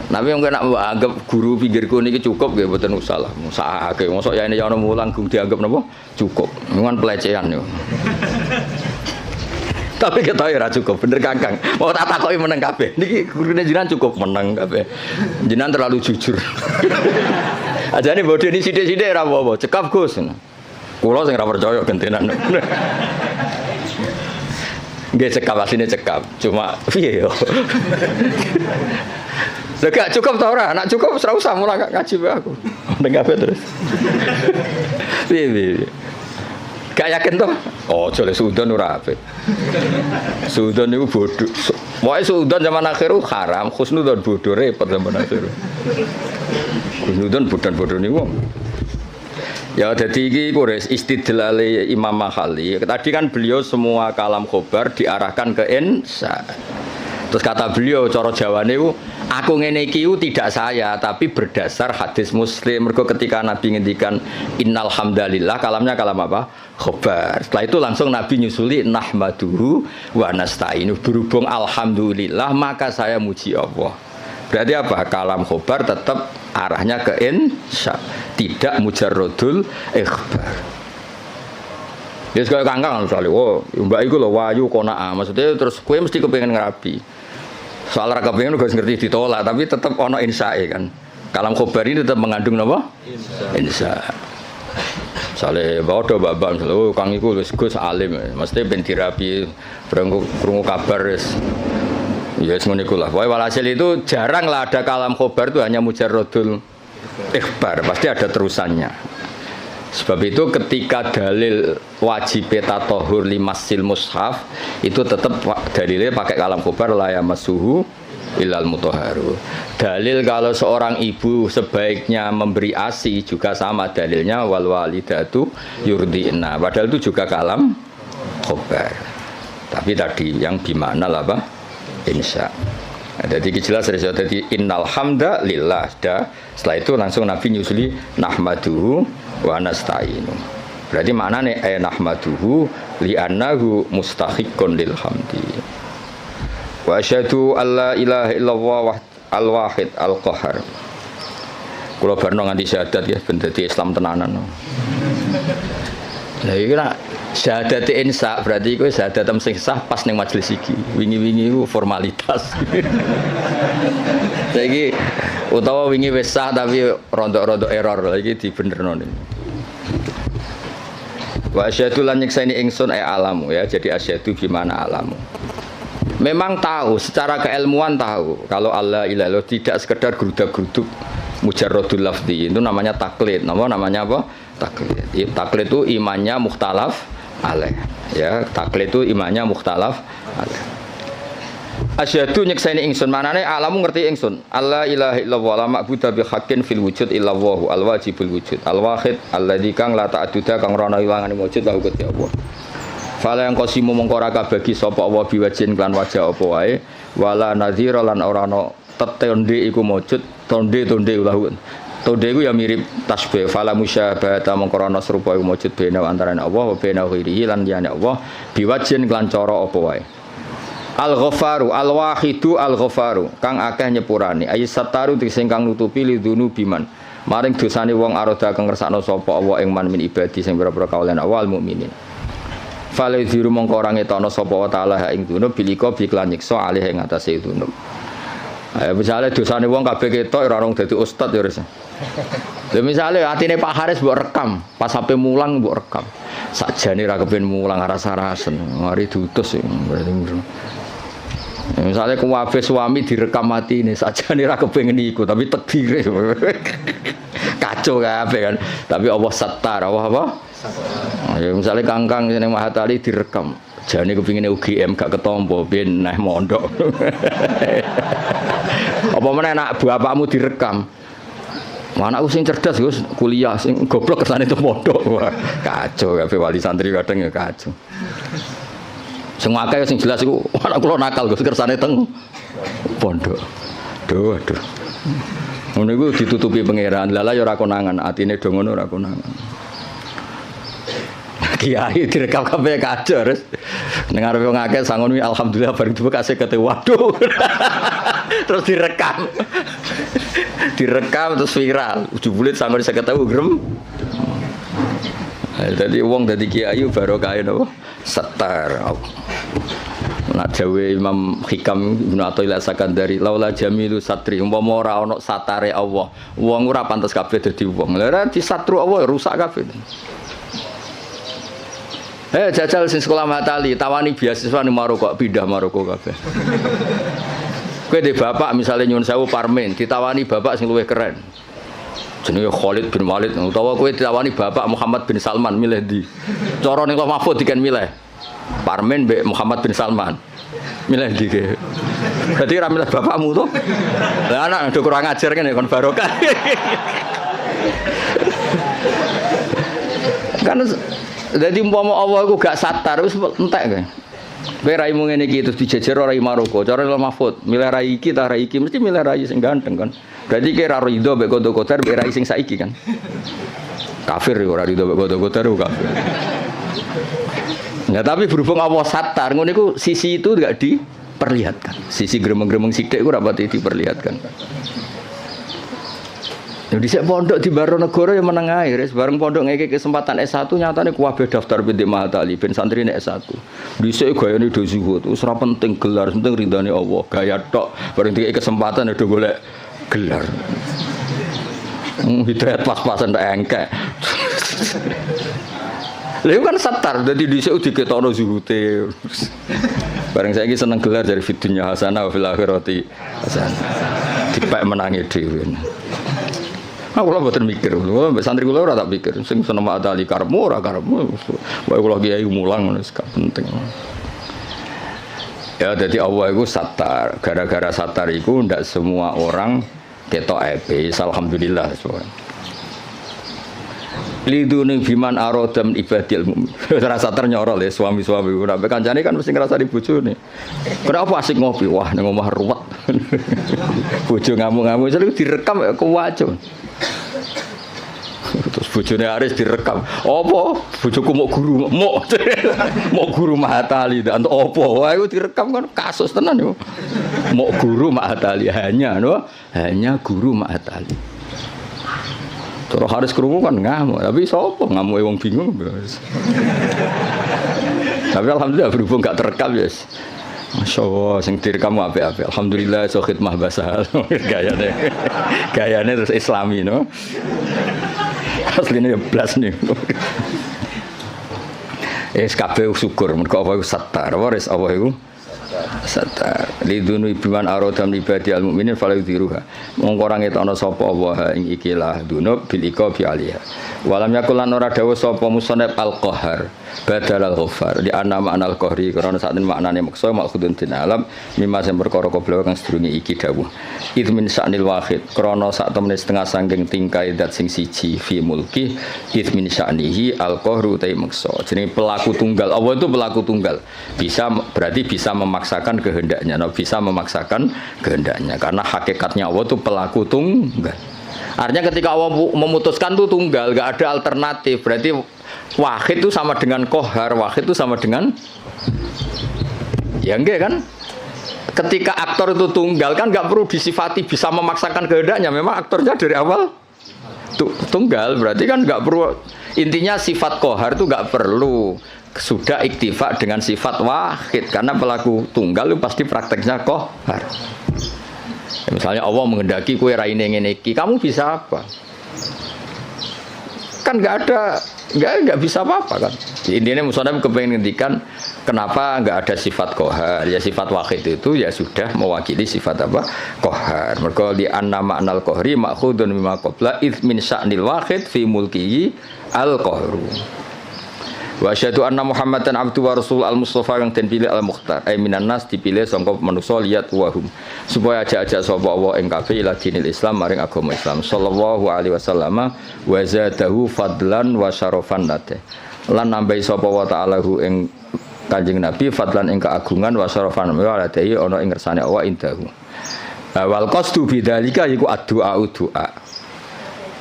Tapi mungkin nak anggap guru pinggirku niki cukup nggih mboten usah lah. Musahake mosok ya ini ana mulang gung dianggap napa cukup. Ngan pelecehan yo. Tapi kita ora cukup, bener Kakang. Mau tak takoki meneng kabeh. Niki gurune jenengan cukup meneng kabeh. Jenengan terlalu jujur. Ajane bodho ini sithik-sithik ora apa-apa, cekap Gus. Kula sing ora percaya gentenan. Nggih cekap asline cekap, cuma piye yo. Gak cukup ta ora? Nek cukup ora usah mulang ngaji wae aku. Meneng kabeh terus. Piye. Gak yakin toh? Oh, jole suudon ora apik. Suudon niku bodho. Wae suudon zaman akhir haram, khusnudon bodho repot zaman akhir. Khusnudon bodho niku. Ya dadi iki kures istidlale Imam Mahali. Tadi kan beliau semua kalam khobar diarahkan ke insya. Terus kata beliau cara Jawane ku aku ngene iki tidak saya tapi berdasar hadis Muslim. Mergo ketika Nabi ngendikan innal hamdalillah kalamnya kalam apa? Khobar. Setelah itu langsung Nabi nyusuli nahmaduhu wa nasta'inu. Berhubung alhamdulillah maka saya muji Allah. Berarti apa? Kalam khobar tetap arahnya ke insya, tidak mujarrodul ikhbar. Ya sekali kangkang misalnya, oh mbak itu loh wayu kona'ah, maksudnya terus kue mesti kepengen ngerabi. Soal ra kepengin uga ngerti ditolak, tapi tetap ono insae kan. Kalam khobar ini tetap mengandung napa? Insa. Sale bawa babak oh kang iku wis Gus alim, mesti ben dirapi krungu kabar wis. Ya wis ngono iku lah. Pokoke walhasil itu jarang lah ada kalam khobar itu hanya mujarradul ikhbar, pasti ada terusannya. Sebab itu ketika dalil wajib tatahur limasil mushaf itu tetap dalilnya pakai kalam khobar la yamassuhu illal mutahharu. Dalil kalau seorang ibu sebaiknya memberi ASI juga sama dalilnya wal walidatu yurdina. Padahal itu juga kalam khobar. Tapi tadi yang bimakna apa? Insya. Nah, jadi jelas jadi innal hamda lillah. Setelah itu langsung Nabi nyusuli nahmaduhu wa nasta'inu. Berarti maknanya nahmaduhu li'annahu mustahiqqun lil hamdi. Wa asyhadu alla ilaha illallah al-wahid al-qahar. Kula barno nganti syahadat ya ben dadi Islam tenanan. Lah iki nak syahadat insa berarti iku syahadat sing sah pas ning majelis iki. Wingi-wingi iku formalitas. Saiki utawa wingi wis sah tapi rontok-rontok error lagi dibenerno ning. Wa asyhadu lan nyekseni ingsun alamu ya. Jadi asyhadu gimana alamu. Memang tahu secara keilmuan tahu kalau Allah ilallah tidak sekedar gerudak-geruduk mujarradul lafzi itu namanya taklid. Namanya apa? Taklid. Taklid itu imannya mukhtalaf alaih. Ya, taklid itu imannya mukhtalaf alaih. Asyhadu nyekseni ingsun manane alamu ngerti ingsun. Allah ilaha illallah la ma'budu bi haqqin fil wujud illallah al wajibul wujud al wahid alladzi kang la ta'duda kang ora ana ilangane wujud lahu Gusti Allah. Fala yang qasimu mongko ora kabagi sapa Allah biwajin kan wajah apa wae wala nadhira lan ora ana tetonde iku wujud tonde ulah. Tonde iku ya mirip tasbih fala musyabahata mongko ana serupa iku wujud bena antarané Allah wa bena ghairihi lan liyane Allah biwajin kan cara apa wae. Al-Ghafaru al-Wahidu al-Ghafaru kang akeh nyepurane ayi sataru sing kang nutupi lidunu biman maring dosane wong aroda kang ngersakno sapa Allah ing man min ibadi sing pira-pira kaulan awal mukminin. Fale diru mongko ora ngetono sapa wa taala ing dunub bilika biklan nyiksa alih ing atase dunub. Ayo misale dosane wong kabeh ketok ora rong dadi ustad ya wis. Lha misale atine Pak Haris mbok rekam, pas sampe mulang mbok rekam. Sakjane ra kepen mulang rasa-rasen, mari diutus berarti. Misalnya kuwabe suami direkam mati ini saja nih aku pengen ikut tapi takdir kacau kabeh kan tapi Allah satar apa ya misalnya kangkang yang Mahatali direkam jane kepingin UGM gak ketompo ben neh mondok apa meneh anak bapakmu direkam anakku sing cerdas Gus kuliah sing goblok kersane itu mondok wah kacau kabeh wali santri kadang ya kacau. Sing akeh sing jelas iku anak kula nakal Gus kersane teng pondok. Aduh. Ngono iku ditutupi pangeran. Lala ya ora konangan, atine do ngono ora konangan. Kiai direkam kabeh kacau terus. Ning arepe wong akeh sangon wi alhamdulillah bareng dibuka kasih kate waduh. Terus direkam. Direkam terus viral. Jebule sangon 50.000 grem. Jadi wong dadi kiai barokah napa? Setar. Nak dawe Imam Hikam Ibnu Athaillah Sakandari laula jamilu satri umpama ora ana satare Allah wong ora pantes kabeh dadi wong. Lah di satru Allah rusak kabeh. Jajal sing sekolah Matali tawani beasiswa ning Maroko pindah Maroko kabeh. Kowe de bapak misale nyuwun sewu Parmen ditawani bapak sing luwih keren. Jenenge Khalid bin Walid utawa kowe ditawani bapak Muhammad bin Salman milih ndi? Cara ning Mahfud diken milih. Parmen mbek Muhammad bin Salman. Milih ndi ke? Berarti ra milih bapakmu to? Lah anak do kurang ajar kene kon barokah. Kan dadi umpama Allah iku gak satar wis entek kowe. Kowe raimu ngene iki terus dijejer rai Maroko. Cara Mahfud milih rai iki ta rai iki mesti milih rai sing ganteng kan. Berarti kira ridho mbek kodo-kodar mbek rai sing saiki kan. Kafir ya ora ridho mbek kodo-kodar kafir. Nah, tapi berhubung Allah satar ngono iku sisi itu enggak diperlihatkan. Sisi gremeng-gremeng sithik ku ora pati diperlihatkan. Jadi saya pondok di Baronegoro yang meneng ae, bareng pondok ngeke kesempatan S1 nyatane kuwabe daftar binti Mahatali ben santri nek S1. Dhisik gayane do zuhud, wis ora penting gelar, penting ridane Allah. Gaya tok, bareng dikek kesempatan do golek gelar. Hidayat pas-pasan tak engkek. Lha kan satar dadi dhisik diketokno zuhute. Bareng saiki seneng gelar dari fidunya hasanah wa fil akhirati hasanah. Dipek menangi dhewe. Aku lah buatan mikir, santri kula ora tak pikir, sing seneng Mahatali karepmu ora karepmu, wae kula kiai mulang wis gak penting. Ya jadi Allah itu satar, gara-gara satar itu ndak semua orang ketok ape, alhamdulillah semua. Lidune biman arodam ibadil mukmin. Rasa ternyorol ya suami-suami ora kancane kan mesti ngrasa di bojone. Kenapa asik ngopi? Wah ning omah ruwet. Bojo ngamuk-ngamuk terus direkam kuwaco. Terus bojone Aris direkam. Apa? Bojoku mau guru, mau guru Mahatali ndak entuk apa. Wah iku direkam kan kasus tenan yo. Mau guru Mahatali hanya guru Mahatali. Terus Haris krungu kan ngamuk, tapi sapa ngamuke wong bingung. Tapi alhamdulillah berhubung gak terekam ya. Masyaallah sing direkam apik-apik. Alhamdulillah iso khidmah bahasa gayane terus islami no. Asline ya blas nih. Kabeh syukur mergo apa iku satar, waris apa iku satar lidunu biman aradam ibadi al mukminin fala yudhiruha mongko ora ngetokno sapa Allah ing ikilah dunub bil iqabi alaiha walam yakul lan ora dawuh sapa musannaf al qahar badal al ghafar di ana makna al qahri karena sak maknane maksa maksudun din alam mimma sing perkara koblo kang sedurunge iki dawuh idmin sa'nil wahid krana sak temene setengah saking tingkai dat sing siji fi mulki idmin sa'nihi al qahru ta maksa jenenge pelaku tunggal Allah itu pelaku tunggal bisa berarti bisa memaksakan kehendaknya, bisa memaksakan kehendaknya karena hakikatnya Allah itu pelaku tunggal. Artinya ketika Allah memutuskan itu tunggal, gak ada alternatif. Berarti wahid itu sama dengan kohar, wahid itu sama dengan ya enggak kan? Ketika aktor itu tunggal kan gak perlu disifati bisa memaksakan kehendaknya. Memang aktornya dari awal tunggal, berarti kan gak perlu. Intinya sifat kohar itu gak perlu. Sudah iktifa dengan sifat wahid karena pelaku tunggal itu pasti prakteknya kohar. Ya, misalnya Allah menghendaki kue raine ngene iki, kamu bisa apa? Kan nggak bisa apa-apa kan. Intinya musonab kepengen ngendikan kenapa nggak ada sifat kohar? Ya sifat wahid itu ya sudah mewakili sifat apa? Kohar. Mergo li anna ma'nal kohri ma'khudun mimma qabla id min sya'nil wahid fi mulkihi al kohru. Wa asyhadu anna Muhammadan abdu wa rasul al-mustafa yang den pilih al-mukhtar ay minan nas dipilih sangka manusa liyat wahum supaya ajak-ajak sapa Allah ing kabeh ila dinil Islam maring agama Islam sallallahu alaihi wasallam wa zadahu fadlan wa syarafan nate lan nambahi sapa wa ta'ala hu ing Kanjeng Nabi fadlan ing keagungan wa syarafan wa ladai ana ing ngersane Allah indahu wal qasdu bidzalika iku addu'a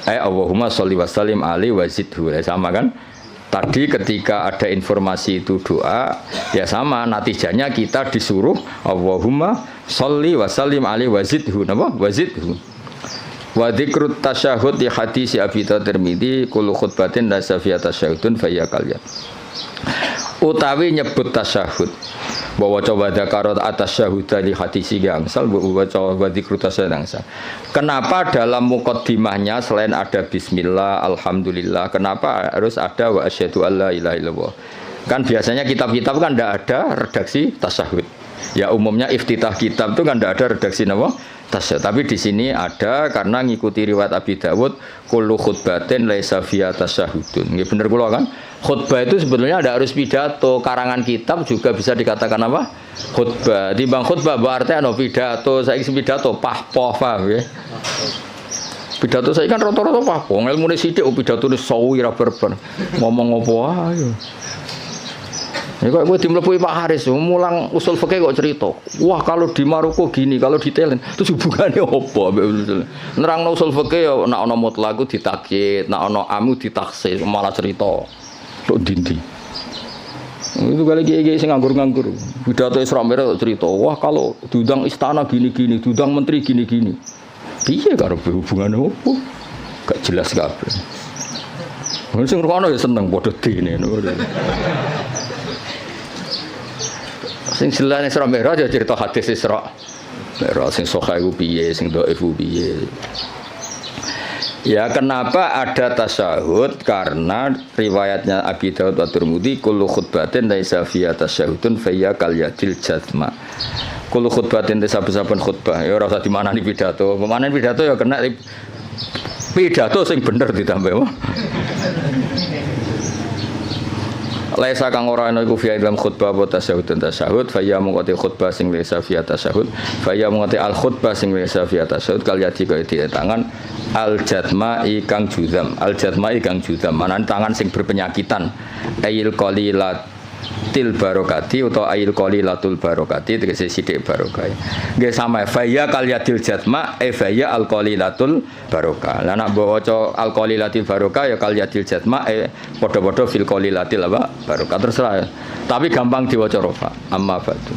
ay Allahumma sholli wa sallim alaihi wa zidhu sama kan. Tadi ketika ada informasi itu doa, ya sama natijanya kita disuruh Allahumma sholli wa sallim alaihi wa zidhu, napa? Wa zidhu. Wa dzikrut tasyahhud di hadis Abi Tirmidzi kullu khutbatin la safiya tasyahhudun fa ya kalian. Utawi nyebut tasyahud bahwa coba dakarat atas syahudah di hadis gangsal bahwa coba dzikrut tasyahud gangsal. Kenapa dalam muqaddimahnya selain ada bismillah, alhamdulillah, kenapa harus ada wa asyhadu alla ilaha illallah? Kan biasanya kitab-kitab kan tidak ada redaksi tasyahud. Ya umumnya iftitah kitab itu kan tidak ada redaksi nama tasyahud. Tapi di sini ada karena ngikuti riwayat Abi Dawud kullu khutbatin laisa fiha tasyahudun. Nggih bener kula kan? Khutbah itu sebetulnya ada harus pidato, karangan kitab juga bisa dikatakan apa? Khutbah. Timbang khutbah berarti ana pidato, saiki pidato pahpoh paham ya. Pidato saiki kan rata-rata pahpoh, ilmune sithik pidatone sawi ra berber. Ngomong apa ae. Ya kok kowe dimlepuhi Pak Haris, mulang usul fikih kok cerita. Wah, kalau di Maroko gini, kalau di Thailand, terus hubungannya apa? Nerangno usul fikih ya nek ana mutlaq ditakyid, nek ana amu ditaksis, malah cerita. Tok dindi. Itu kali kiai sing nganggur-nganggur. Pidato Isra Mi'raj cerita, wah kalau diundang istana gini-gini, diundang menteri gini-gini. Piye karo hubungannya apa? Gak jelas kabeh. Sing ngrungokno ya seneng padha dene. Sing jelas Isra Mi'raj ya cerita hadis Isra. Mi'raj sing sahih ku piye, sing dhaif ku piye. Ya kenapa ada tasyahud? Karena riwayatnya Abi Dawud wa Tirmidzi kullu khutbatin laisa fiha tasyahudun fa hiya kal yadil jazma. Kullu khutbatin saben-saben khutbah ya ora usah dimanani pidato. Pemanen pidato ya kena pidato sing bener ditambah. Laisa kang ora ana iku fiha dalam khutbah apa tasyahudun tasyahud fa hiya mungkoti khutbah sing laisa fiha tasyahud fa hiya mungkoti al khutbah sing laisa fiha tasyahud kal yadi kaya di tangan al jatma'i kang juzam manan tangan sing berpenyakitan ayil qalilatil barokati utawa ayil qalilatul barokati tegese sithik barokah nggih sama faya kal yadil jatma faya al qalilatul barokah lan nek waca al qalilatil barokah ya kal yadil jatma padha-padha fil qalilatil apa barokah terserah tapi gampang diwaca rofa amma ba'du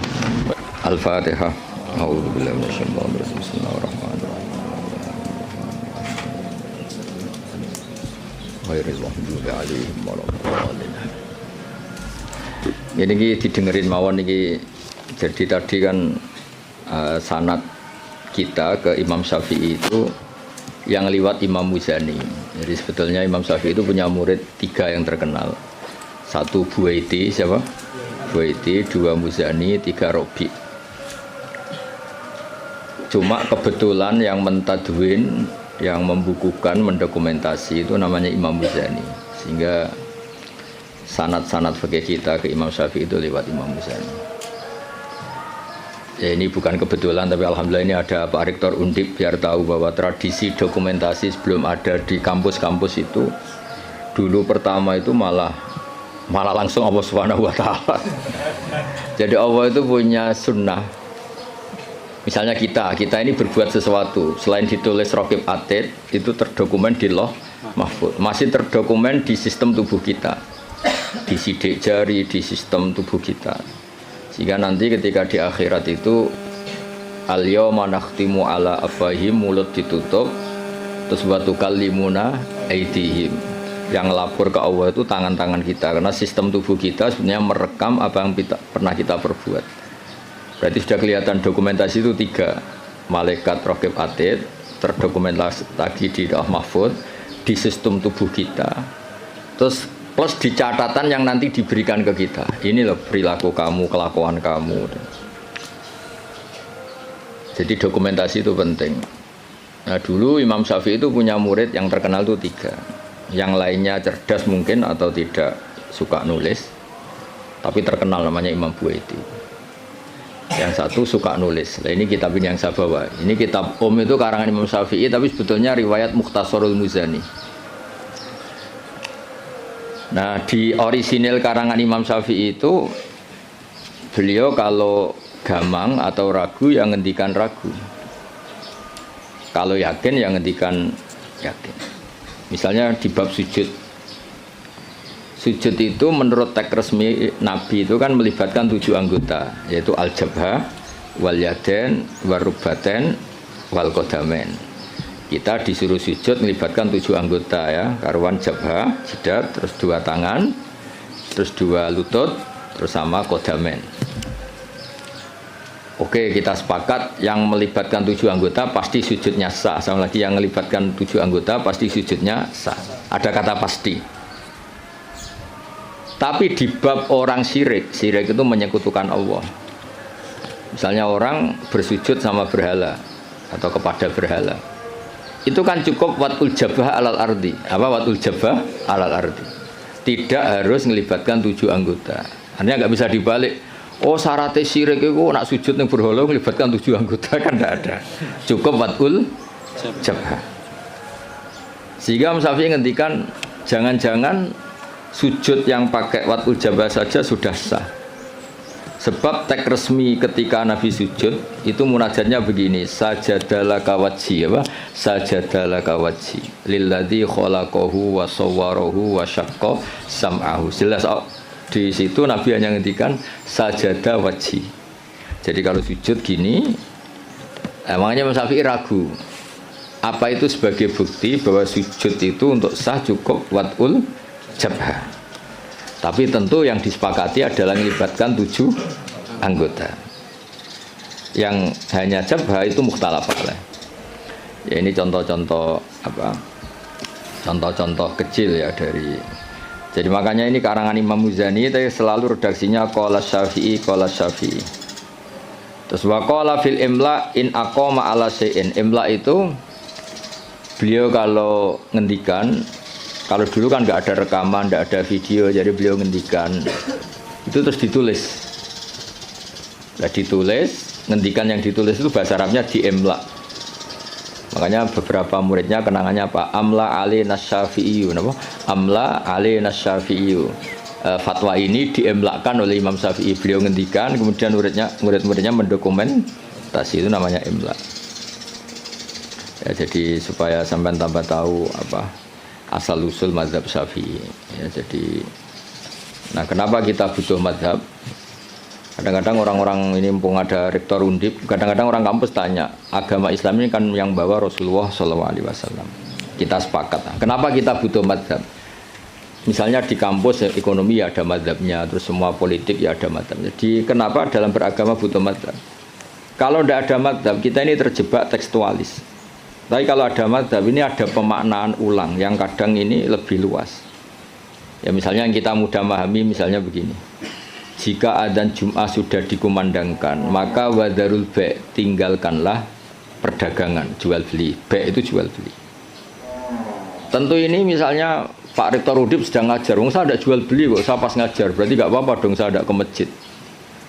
al-fatihah a'udzubillahi minasyaitonir rajim bismillahirrahmanirrahim ghairil maghdubi 'alaihim waladdallin. Ini didengerin mawon iki. Jadi tadi kan sanad kita ke Imam Syafi'i itu yang liwat Imam Muzani. Jadi sebetulnya Imam Syafi'i itu punya murid 3 yang terkenal. 1 Buwaiti, siapa? Buwaiti, 2 Muzani, 3 Robi. Cuma kebetulan yang mentadwin, yang membukukan, mendokumentasi itu namanya Imam Muzani. Sehingga sanad-sanad fikih kita ke Imam Syafi'i itu lewat Imam Muzani. Ya ini bukan kebetulan, tapi alhamdulillah ini ada Pak Rektor Undip biar tahu bahwa tradisi dokumentasi sebelum ada di kampus-kampus itu dulu pertama itu malah langsung Allah Subhanahu wa taala. Jadi Allah itu punya sunnah. Misalnya kita ini berbuat sesuatu selain ditulis Raqib Atid itu terdokumen di Lauh Mahfuz, masih terdokumen di sistem tubuh kita, di sidik jari, di sistem tubuh kita, sehingga nanti ketika di akhirat itu al-yawma nakhtimu ala afwahihim, mulut ditutup, terus wa tukallimuna aydihim, yang lapor ke Allah itu tangan-tangan kita, karena sistem tubuh kita sebenarnya merekam apa yang pernah kita perbuat. Berarti sudah kelihatan dokumentasi itu 3. Malaikat Raqib Atid terdokumentasi lagi di Lauh Mahfuz, di sistem tubuh kita, terus plus di catatan yang nanti diberikan ke kita. Ini loh perilaku kamu, kelakuan kamu. Jadi dokumentasi itu penting. Nah dulu Imam Syafi'i itu punya murid yang terkenal itu 3. Yang lainnya cerdas mungkin atau tidak suka nulis, tapi terkenal namanya Imam Buwaiti. Yang 1 suka nulis. Nah, ini kitab ini yang saya bawa. Ini kitab itu karangan Imam Syafi'i, tapi sebetulnya riwayat Mukhtasarul Muzani. Nah, di orisinil karangan Imam Syafi'i itu beliau kalau gamang atau ragu yang ngendikan ragu. Kalau yakin yang ngendikan yakin. Misalnya di bab sujud. Sujud itu menurut teks resmi Nabi itu kan melibatkan 7 anggota, yaitu al-jabhah, wal yaden, warubaten, wal qadamain. Kita disuruh sujud melibatkan 7 anggota ya, karuan jabhah, jidat, terus 2 tangan, terus 2 lutut, terus sama qadamain. Oke, kita sepakat yang melibatkan 7 anggota pasti sujudnya sah. Sama lagi yang melibatkan 7 anggota pasti sujudnya sah. Ada kata pasti. Tapi di bab orang syirik itu menyekutukan Allah. Misalnya orang bersujud sama berhala atau kepada berhala. Itu kan cukup watul jabah alal ardi. Apa watul jabah alal ardi? Tidak harus melibatkan 7 anggota. Artinya nggak bisa dibalik. Oh syaratnya syirik itu nak sujud yang berhala melibatkan 7 anggota kan tidak ada. Cukup watul jabah. Sehingga Imam Syafi'i ngendikan jangan-jangan sujud yang pakai watul jabah saja sudah sah. Sebab teks resmi ketika Nabi sujud itu munajatnya begini, sajadalaka wajhi, apa? Sajadalaka wajhi lilladzi khalaqahu wa sawwarahu wa syaqqa sam'ahu. Jelas di situ Nabi hanya ngendikan sajada wajhi. Jadi kalau sujud gini, emangnya Imam Syafi'i ragu. Apa itu sebagai bukti bahwa sujud itu untuk sah cukup watul jabhah. Tapi tentu yang disepakati adalah melibatkan 7 anggota. Yang hanya jabhah itu mukhtalaf alaih. Ya ini contoh-contoh apa? Contoh-contoh kecil ya dari. Jadi makanya ini karangan Imam Muzani itu selalu redaksinya qala Syafi'i qala Syafi'i. Terus wa qala fil imla in aqama ala syai'in. Imla itu beliau kalau ngendikan, kalau dulu kan nggak ada rekaman, nggak ada video, jadi beliau ngendikan itu terus ditulis. Nah, ditulis, ngendikan yang ditulis itu bahasa Arabnya diemla. Makanya beberapa muridnya kenangannya apa? Amla ali nasyafi'iyu, apa? Amla ali nasyafi'iyu. Fatwa ini diemlakan oleh Imam Syafi'i. Beliau ngendikan, kemudian murid-muridnya mendokumentasi, itu namanya emla. Ya, jadi supaya sampai tambah tahu apa asal usul mazhab Syafi'i. Ya, jadi, nah kenapa kita butuh mazhab? Kadang-kadang orang-orang ini mumpung ada rektor undip, kadang-kadang orang kampus tanya, agama Islam ini kan yang bawa Rasulullah SAW. Kita sepakat. Kenapa kita butuh mazhab? Misalnya di kampus ya, ekonomi ya ada mazhabnya, terus semua politik ya ada mazhabnya. Jadi kenapa dalam beragama butuh mazhab? Kalau tidak ada mazhab, kita ini terjebak tekstualis. Tapi kalau ada mazhab ini ada pemaknaan ulang yang kadang ini lebih luas. Ya misalnya yang kita mudah memahami misalnya begini. Jika adzan Jum'ah sudah dikumandangkan, maka wadarul bai' tinggalkanlah perdagangan, jual beli. Bai' itu jual beli. Tentu ini misalnya Pak Rektor Udip sedang ngajar, saya tidak jual beli kok, saya pas ngajar, berarti nggak apa-apa dong saya tidak ke masjid.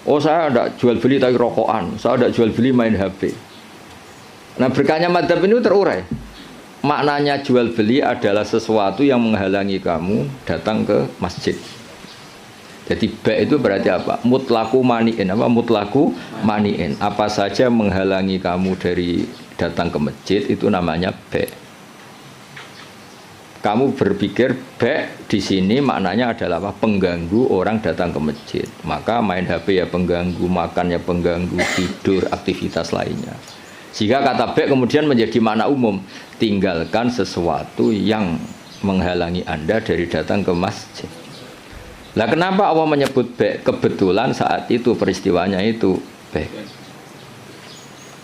Oh saya tidak jual beli tapi rokokan, saya tidak jual beli main HP. Nah berkahnya madhab ini terurai. Maknanya jual beli adalah sesuatu yang menghalangi kamu datang ke masjid. Jadi ba' itu berarti apa? Mutlaku mani'in. Apa mutlaku mani'in? Apa saja menghalangi kamu dari datang ke masjid itu namanya ba'. Kamu berpikir ba' di sini maknanya adalah apa? Pengganggu orang datang ke masjid. Maka main HP ya pengganggu, makan ya pengganggu, tidur, aktivitas lainnya. Jika kata ba' kemudian menjadi makna umum, tinggalkan sesuatu yang menghalangi Anda dari datang ke masjid. Lah kenapa Allah menyebut ba'? Kebetulan saat itu peristiwanya itu ba'.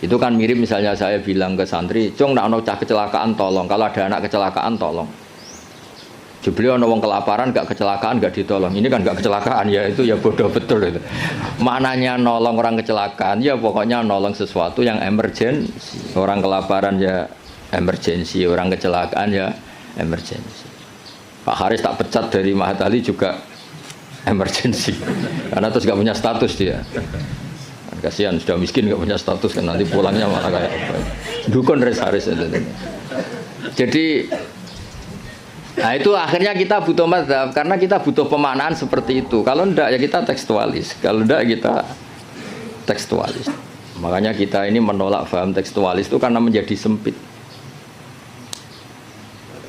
Itu kan mirip misalnya saya bilang ke santri, "Cung, nek ana cah kecelakaan tolong, kalau ada anak kecelakaan tolong." Beliau ana wong kelaparan gak kecelakaan gak ditolong. Ini kan gak kecelakaan ya, itu ya bodoh betul itu. Maknanya nolong orang kecelakaan ya pokoknya nolong sesuatu yang emergensi. Orang kelaparan ya emergensi, orang kecelakaan ya emergensi. Pak Haris tak pecat dari Mahatali juga emergensi. Karena terus gak punya status dia. Kasihan sudah miskin gak punya status kan nanti pulangnya malah kayak apa. Dukun Res Haris itu. Jadi nah itu akhirnya kita butuh mazhab karena kita butuh pemaknaan seperti itu. Kalau enggak ya kita tekstualis. Kalau enggak kita tekstualis. Makanya kita ini menolak paham tekstualis itu karena menjadi sempit.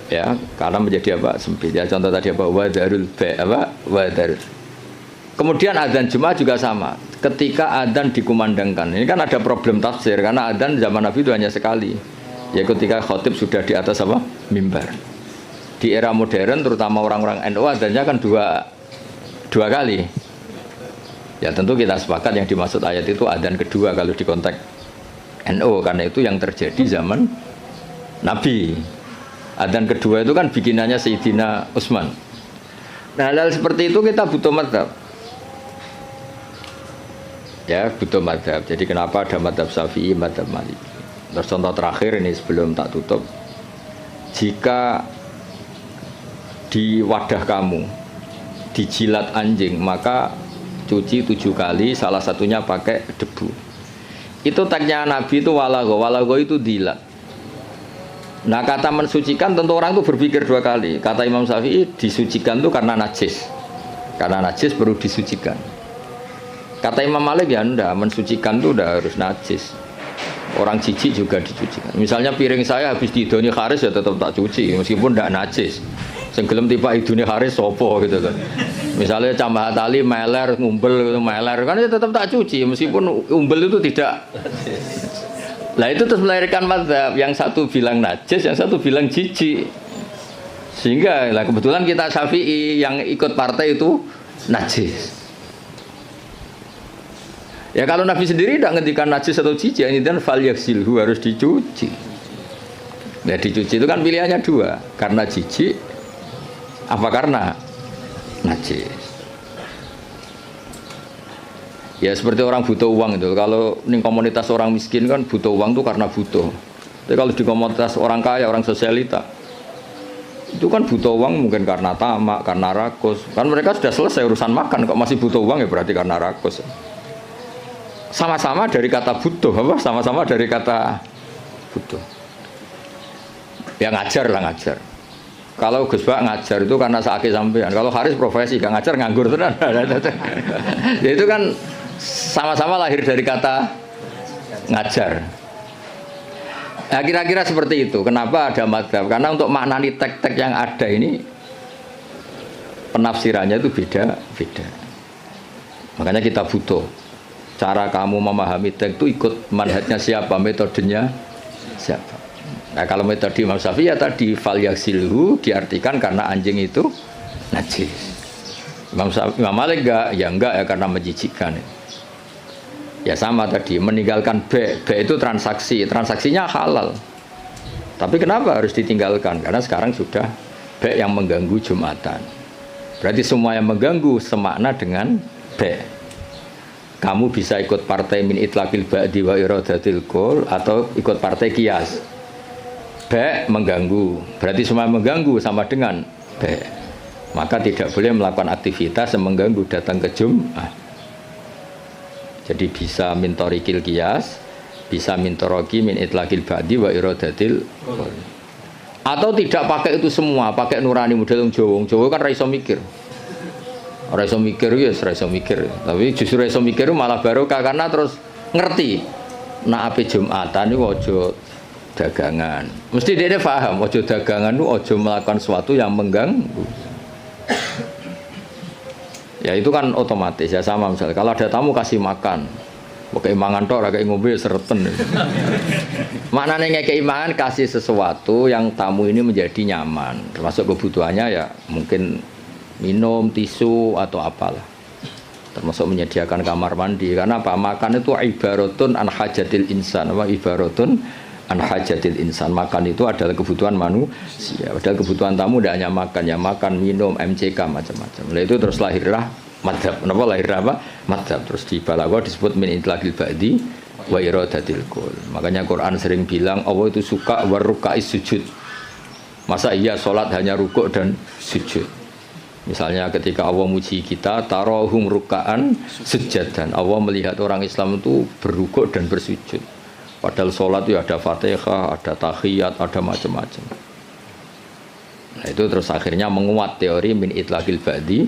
Ya, karena menjadi apa? Sempit. Ya contoh tadi apa? Wadarul ba' apa? Wadarul. Kemudian adzan Jumat juga sama. Ketika adzan dikumandangkan. Ini kan ada problem tafsir karena adzan zaman Nabi itu hanya sekali. Ya ketika khotib sudah di atas apa? Mimbar. Di era modern terutama orang-orang NU adanya kan dua kali. Ya tentu kita sepakat yang dimaksud ayat itu adzan kedua kalau di konteks NU karena itu yang terjadi zaman Nabi. Adzan kedua itu kan bikinannya Sayyidina Utsman. Nah hal seperti itu kita butuh mazhab. Ya butuh mazhab. Jadi kenapa ada mazhab Syafi'i, mazhab Maliki. Terus contoh terakhir ini sebelum tak tutup. Jika di wadah kamu dijilat anjing maka cuci 7 kali, salah satunya pakai debu. Itu tagnya Nabi itu walago itu dilat. Nah kata mensucikan tentu orang itu berpikir 2 kali. Kata Imam Syafi'i disucikan itu karena najis perlu disucikan. Kata Imam Malik ya enggak, mensucikan itu udah harus najis. Orang jijik juga dicucikan. Misalnya piring saya habis didoni Haris ya tetap tak cuci meskipun enggak najis. Senggelem tiba idune Haris sopo gitu kan. Misalnya Cambah Tali meler ngumpel gitu meler kan ya tetap tak cuci meskipun umbel itu tidak. Lah itu terus melahirkan mazhab, yang satu bilang najis, yang satu bilang jijik. Sehingga lah kebetulan kita Syafi'i yang ikut partai itu najis. Ya kalau Nabi sendiri tidak ngendikan najis atau jijik, ini dan fal yaksilhu harus dicuci. Nah dicuci itu kan pilihannya dua, karena jijik apa karena najis. Ya seperti orang butuh uang itu. Kalau di komunitas orang miskin kan butuh uang itu karena butuh. Tapi kalau di komunitas orang kaya, orang sosialita, itu kan butuh uang mungkin karena tamak, karena rakus. Kan mereka sudah selesai urusan makan, kok masih butuh uang ya berarti karena rakus. Sama-sama dari kata butuh, apa? Sama-sama dari kata butuh. Ya ngajar lah ngajar. Kalau Gus Bak ngajar itu karena sakit sampean. Kalau Haris profesi, gak ngajar nganggur tenan. Ya itu kan sama-sama lahir dari kata ngajar. Nah kira-kira seperti itu. Kenapa ada madzhab? Karena untuk maknani tek-tek yang ada ini penafsirannya itu beda-beda. Makanya kita butuh cara kamu memahami tek itu ikut manhajnya siapa, metodenya siapa. Nah kalau metode Imam Syafi'i ya tadi fal yaksilhu diartikan karena anjing itu najis. Imam Malik enggak ya karena menjijikkan. Ya sama tadi meninggalkan B itu transaksinya halal. Tapi kenapa harus ditinggalkan? Karena sekarang sudah B yang mengganggu Jumatan. Berarti semua yang mengganggu semakna dengan B. Kamu bisa ikut partai min itlaqil ba'di wa iradatil qul atau ikut partai qiyas. B mengganggu. Berarti semua yang mengganggu sama dengan B. Maka tidak boleh melakukan aktivitas yang mengganggu datang ke Jumat. Jadi bisa min torikil qiyas, bisa min toroki min itlaqil ba'di wa iradatil qul. Atau tidak pakai itu semua, pakai nurani model Jawa. Jawa kan ra iso mikir. Ora iso mikir ya ora iso mikir. Tapi justru iso mikir malah barokah karena terus ngerti. Nak ape Jumatan niku aja dagangan. Mesti dia paham aja dagangan itu aja melakukan sesuatu yang mengganggu. Ya itu kan otomatis ya sama misalnya kalau ada tamu kasih makan pakai mangan tok ora kayak ngombe sereten. Maknanya ngekei mangan kasih sesuatu yang tamu ini menjadi nyaman, termasuk kebutuhannya ya mungkin minum, tisu atau apalah. Termasuk menyediakan kamar mandi karena apa? Makan itu ibaratun an hajatil insan, apa ibaratun an hajatil insan. Makan itu adalah kebutuhan manusia. Padahal kebutuhan tamu tidak hanya makan, ya makan, minum, MCK macam-macam. Nah itu terus lahirlah madzhab. Kenapa lahir apa? Madzhab. Terus di balaghah disebut min itlaqil ba'di wa iradatil qul. Makanya Quran sering bilang Allah itu suka waruka'is sujud. Masa iya salat hanya rukuk dan sujud? Misalnya ketika Allah muji kita tarahum ruka'an sujadan. Allah melihat orang Islam itu berrukuk dan bersujud. Padahal sholat itu ada fatihah, ada tahiyat, ada macam-macam. Nah itu terus akhirnya menguat teori min itlaqil ba'di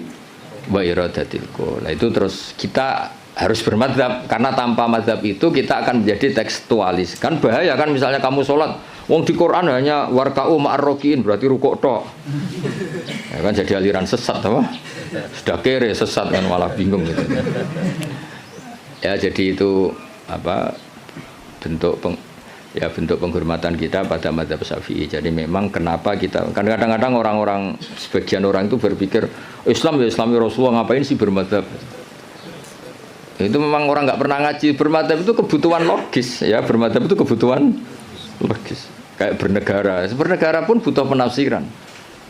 wa iradatil qul. Nah itu terus kita harus bermadzhab karena tanpa madzhab itu kita akan menjadi tekstualis. Kan bahaya kan misalnya kamu sholat, wong di Quran hanya warka'u ma'arrokiin berarti rukuk tok. Ya kan jadi aliran sesat apa? Sudah kere sesat kan malah bingung gitu. Ya jadi itu apa? bentuk penghormatan kita pada madzhab Syafi'i. Jadi memang kenapa kita kan kadang-kadang orang-orang sebagian orang itu berpikir Islam ya Islami Rasulullah ngapain sih bermadzhab? Itu memang orang nggak pernah ngaji. Bermadzhab itu kebutuhan logis ya, bermadzhab itu kebutuhan logis. Kayak bernegara pun butuh penafsiran.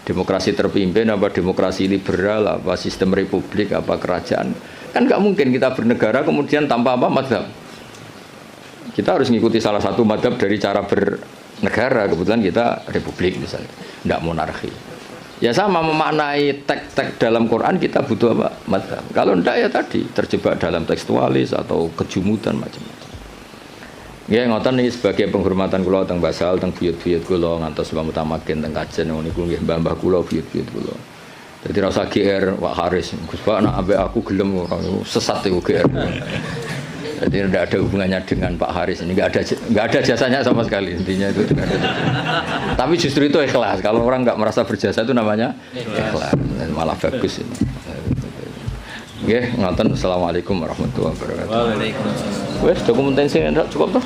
Demokrasi terpimpin apa demokrasi liberal apa sistem republik apa kerajaan. Kan nggak mungkin kita bernegara kemudian tanpa apa madzhab. Kita harus mengikuti salah satu madzhab dari cara bernegara. Kebetulan kita republik misalnya, tidak monarki. Ya sama memaknai teks-teks dalam Quran kita butuh apa? Madzhab. Kalau tidak ya tadi terjebak dalam tekstualis atau kejumudan macam-macam. Ya ngoten ini sebagai penghormatan kula teng Basal teng buyut-buyut kula ngantos Mbah Mutamakin teng Kajen niku nggih mbah-mbah kula buyut-buyut kula. Dadi ra usah GR Pak Haris. Gus Pak nek ambek aku gelem ora sesat iku GR. Jadi tidak ada hubungannya dengan Pak Haris ini, nggak ada jasanya sama sekali intinya itu. Tapi justru itu ikhlas. Kalau orang nggak merasa berjasa itu namanya ikhlas, malah bagus ini. Oke, ngoten. Assalamualaikum warahmatullahi wabarakatuh. Waalaikumsalam. Wes dokumentasi cukup toh?